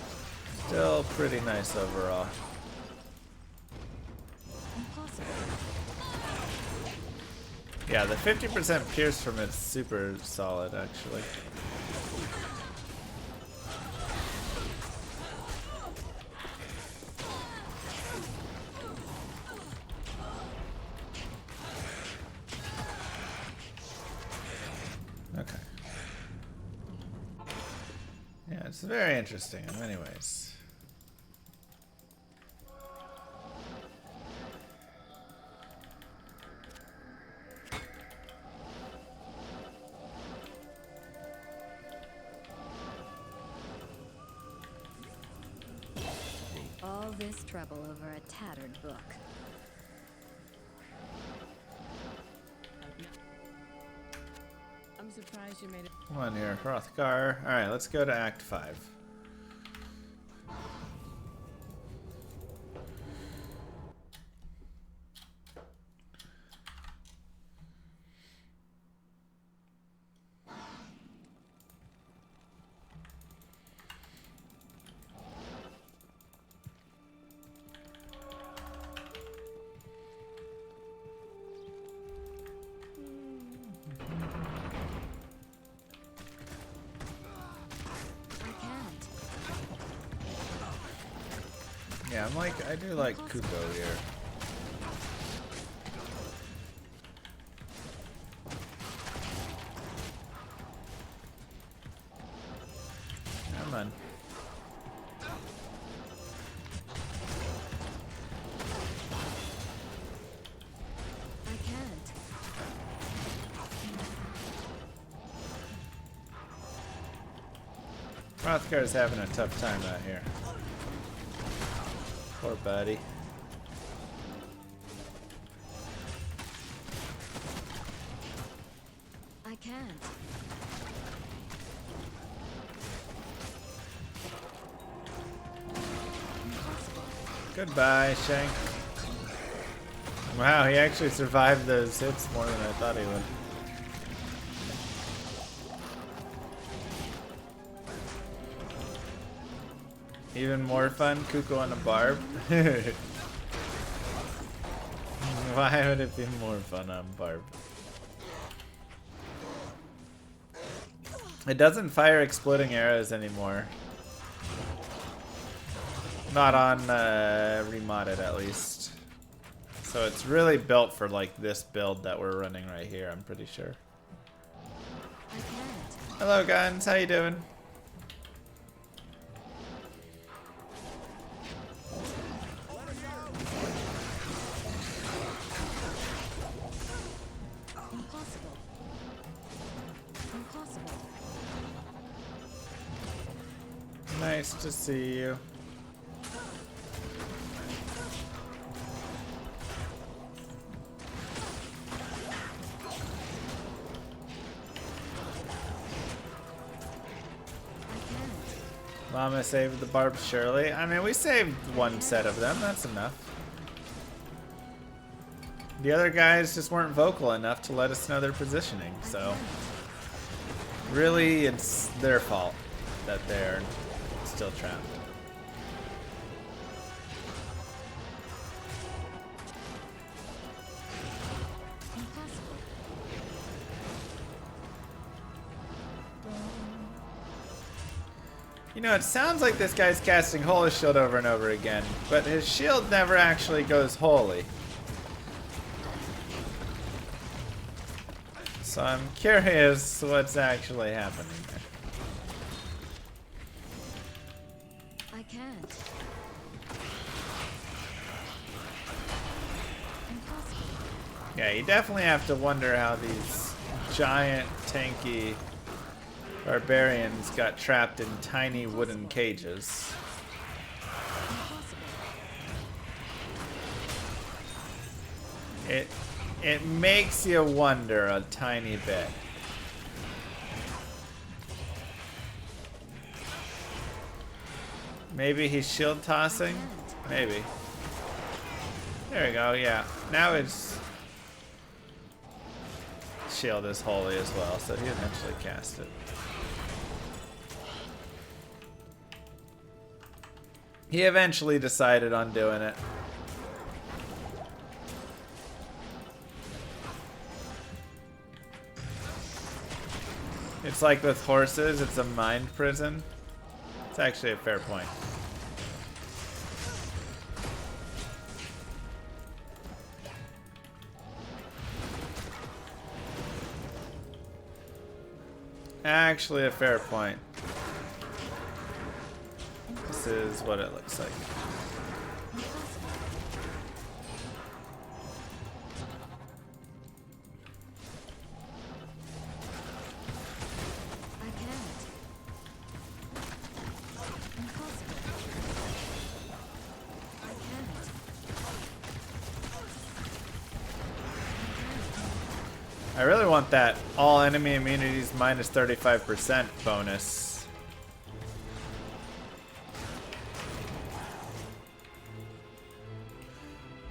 Still pretty nice overall. Impossible. Yeah, the 50% pierce from it's super solid, actually. Okay. Yeah, it's very interesting in many ways. All this trouble over a tattered book. I'm surprised you made it. Come on here, Hrothgar. Alright, let's go to Act 5. Yeah, I do like Kuko here. Come on. I can't. Hrothgar's having a tough time out here. Poor buddy. I can't. Impossible. Goodbye, Shank. Wow, he actually survived those hits more than I thought he would. Even more fun, Kuko on a barb. Why would it be more fun on barb? It doesn't fire exploding arrows anymore. Not on Remodded, at least. So it's really built for like this build that we're running right here, I'm pretty sure. I can't. Hello, Guns. How you doing? Nice to see you. Mama saved the barbs, surely. I mean, we saved one set of them. That's enough. The other guys just weren't vocal enough to let us know their positioning, so really it's their fault that they're still trapped. You know, it sounds like this guy's casting Holy Shield over and over again, but his shield never actually goes holy. So I'm curious what's actually happening there. I can't. Impossible. Yeah, you definitely have to wonder how these giant, tanky barbarians got trapped in tiny wooden cages. It makes you wonder a tiny bit. Maybe he's shield tossing? Maybe. There we go, yeah. Now his shield is holy as well, so he eventually cast it. He eventually decided on doing it. It's like with horses, it's a mind prison. It's actually a fair point. Actually a fair point. This is what it looks like. I really want that all enemy immunities minus 35% bonus.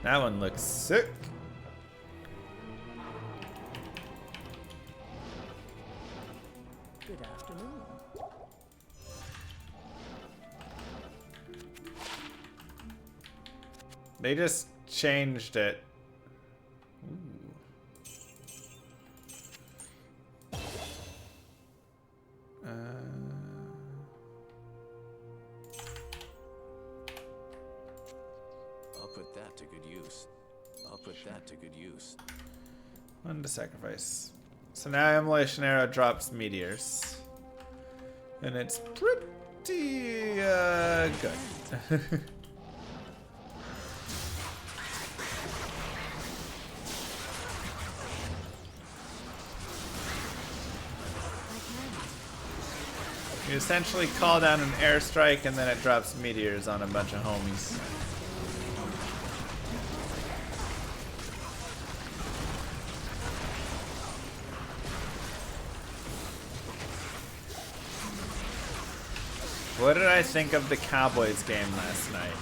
That one looks sick. Good afternoon. They just changed it. I'll put that to good use. I'll put that to good use. One to sacrifice. So now Immolation Arrow drops meteors. And it's pretty good. You essentially call down an airstrike and then it drops meteors on a bunch of homies. What did I think of the Cowboys game last night?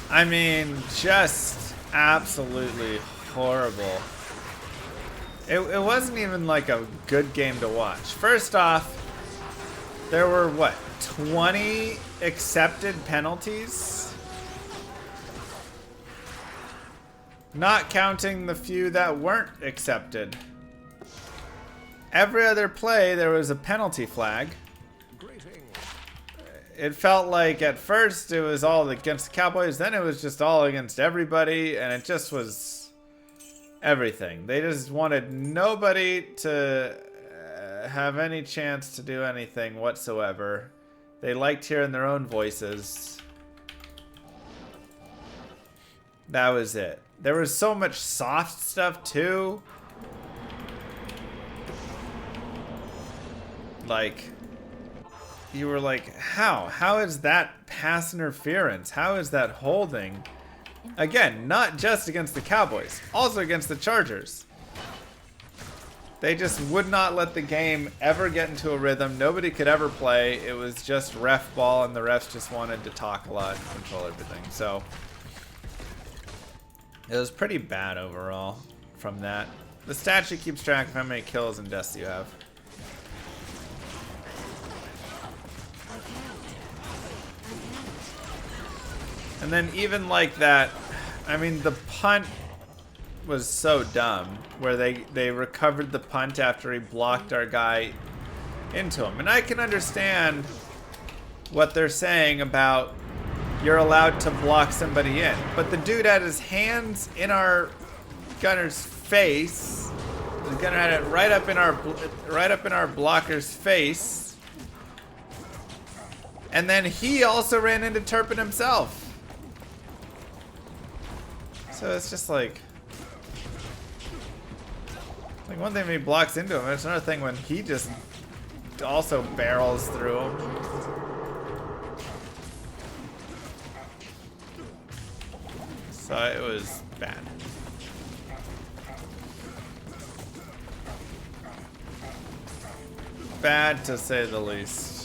I mean, just absolutely horrible. It wasn't even like a good game to watch. First off, there were what, 20 accepted penalties? Not counting the few that weren't accepted. Every other play, there was a penalty flag. It felt like at first it was all against the Cowboys, then it was just all against everybody, and it just was everything. They just wanted nobody to have any chance to do anything whatsoever. They liked hearing their own voices. That was it. There was so much soft stuff too. like, you were like, how? How is that pass interference? How is that holding? Again, not just against the Cowboys, also against the Chargers. They just would not let the game ever get into a rhythm. Nobody could ever play. It was just ref ball, and the refs just wanted to talk a lot and control everything. So it was pretty bad overall from that. The stat sheet keeps track of how many kills and deaths you have. And then even like that, I mean, the punt was so dumb, where they recovered the punt after he blocked our guy into him. And I can understand what they're saying about you're allowed to block somebody in, but the dude had his hands in our gunner's face. The gunner had it right up in our blocker's face, and then he also ran into Turpin himself. So it's just like one thing when he blocks into him, it's another thing when he just also barrels through him. So it was bad. Bad to say the least.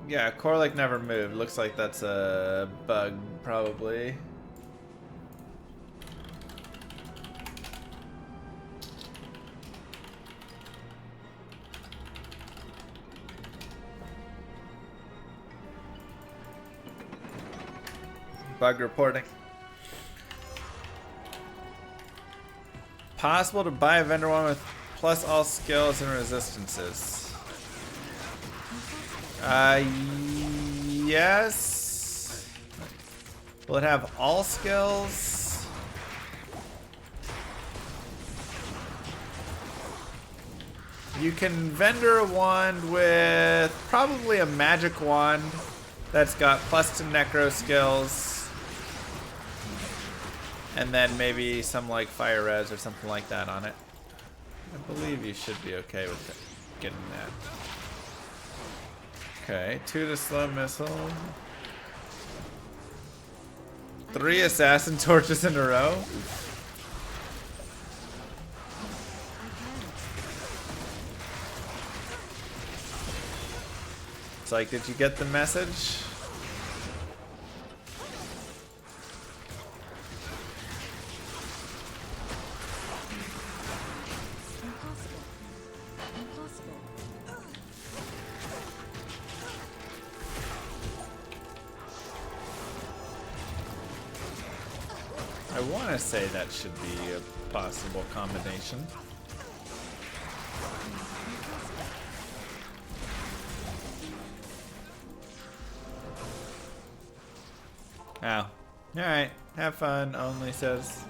Yeah, Corlick never moved. Looks like that's a bug, probably. Bug reporting. Possible to buy a vendor one with plus all skills and resistances. Yes. Will it have all skills? You can vendor a wand with probably a magic wand that's got plus to necro skills. And then maybe some like fire res or something like that on it. I believe you should be okay with it, getting that. Okay, 2 to slow missile. 3 assassin torches in a row. It's like, did you get the message? I want to say that should be a possible combination. Oh. Alright. Have fun, only says.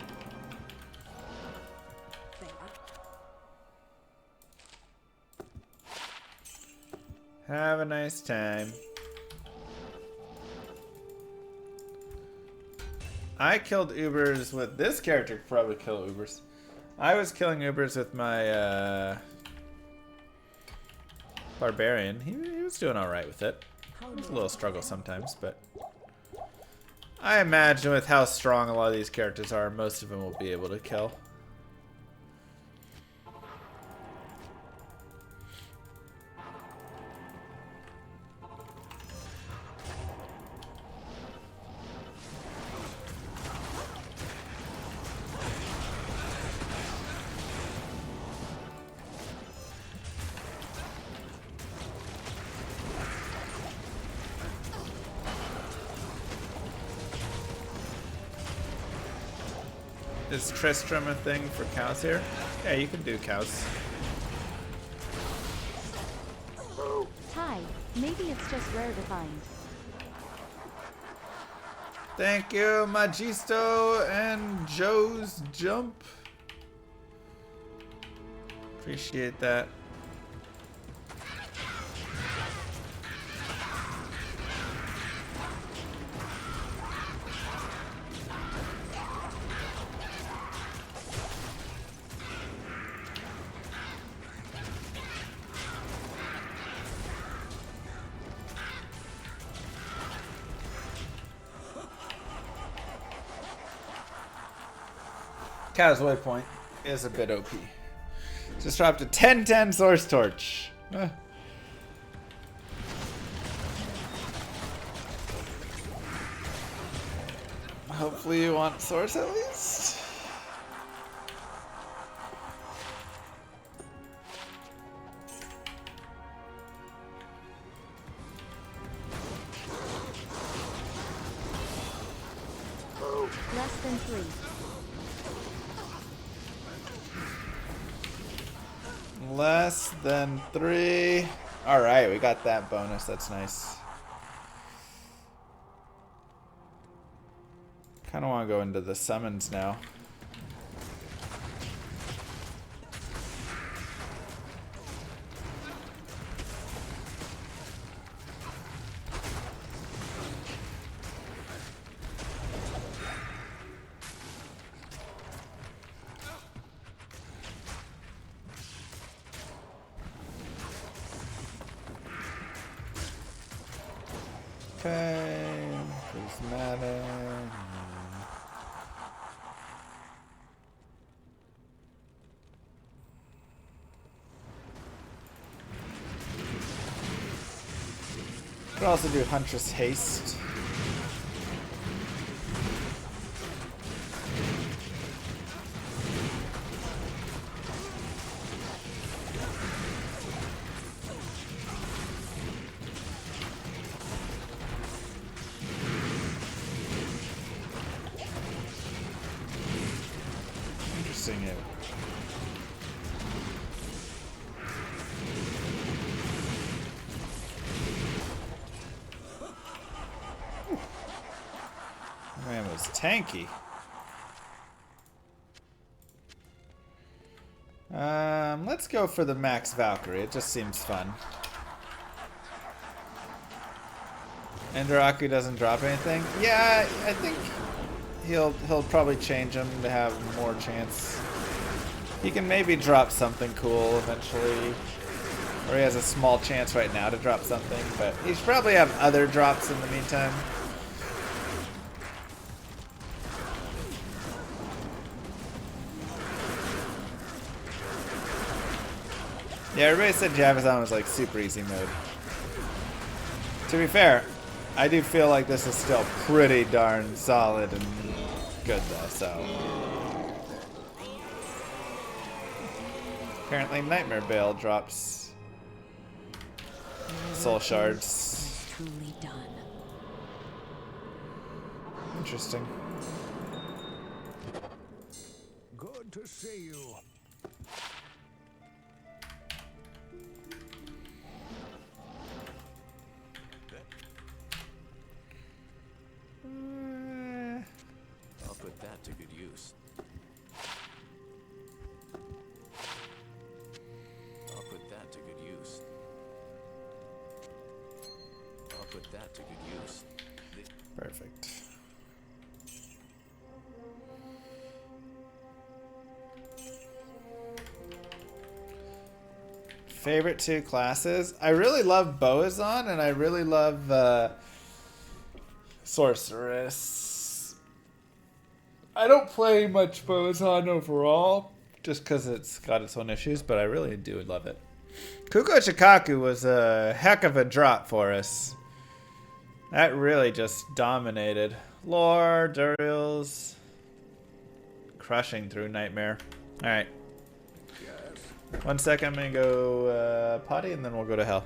Have a nice time. I killed Ubers with this character. Could probably kill Ubers. I was killing Ubers with my Barbarian. He was doing all right with it. It was a little struggle sometimes, but I imagine with how strong a lot of these characters are, most of them will be able to kill. Is Tristram a thing for cows here? Yeah, you can do cows. Hi, maybe it's just rare to find. Thank you, Magisto and Joe's Jump. Appreciate that. Kaz Waypoint is a bit OP. Just dropped a 10-10 Source Torch. Hopefully you want Source at least. Less than 3. Less than 3. Alright, we got that bonus. That's nice. Kind of want to go into the summons now. Okay, prismatic. Could also do Huntress Haste. Interesting. Man, it was tanky. Let's go for the Max Valkyrie. It just seems fun. Enderaku doesn't drop anything. Yeah, I think he'll probably change him to have more chance. He can maybe drop something cool eventually. Or he has a small chance right now to drop something, but he should probably have other drops in the meantime. Yeah, everybody said Javazon was like super easy mode. To be fair, I do feel like this is still pretty darn solid and good though, so. Apparently Nightmare Bale drops soul shards. Truly done. Interesting. Good to see you. I'll put that to good use. I'll put that to good use. I'll put that to good use. Perfect. Favorite two classes? I really love Boazon and I really love Sorceress. I don't play much Boazon overall just because it's got its own issues, but I really do love it. Kuko Chikaku was a heck of a drop for us. That really just dominated. Lore, Duriels, crushing through Nightmare. Alright. 1 second, I'm gonna go potty and then we'll go to hell.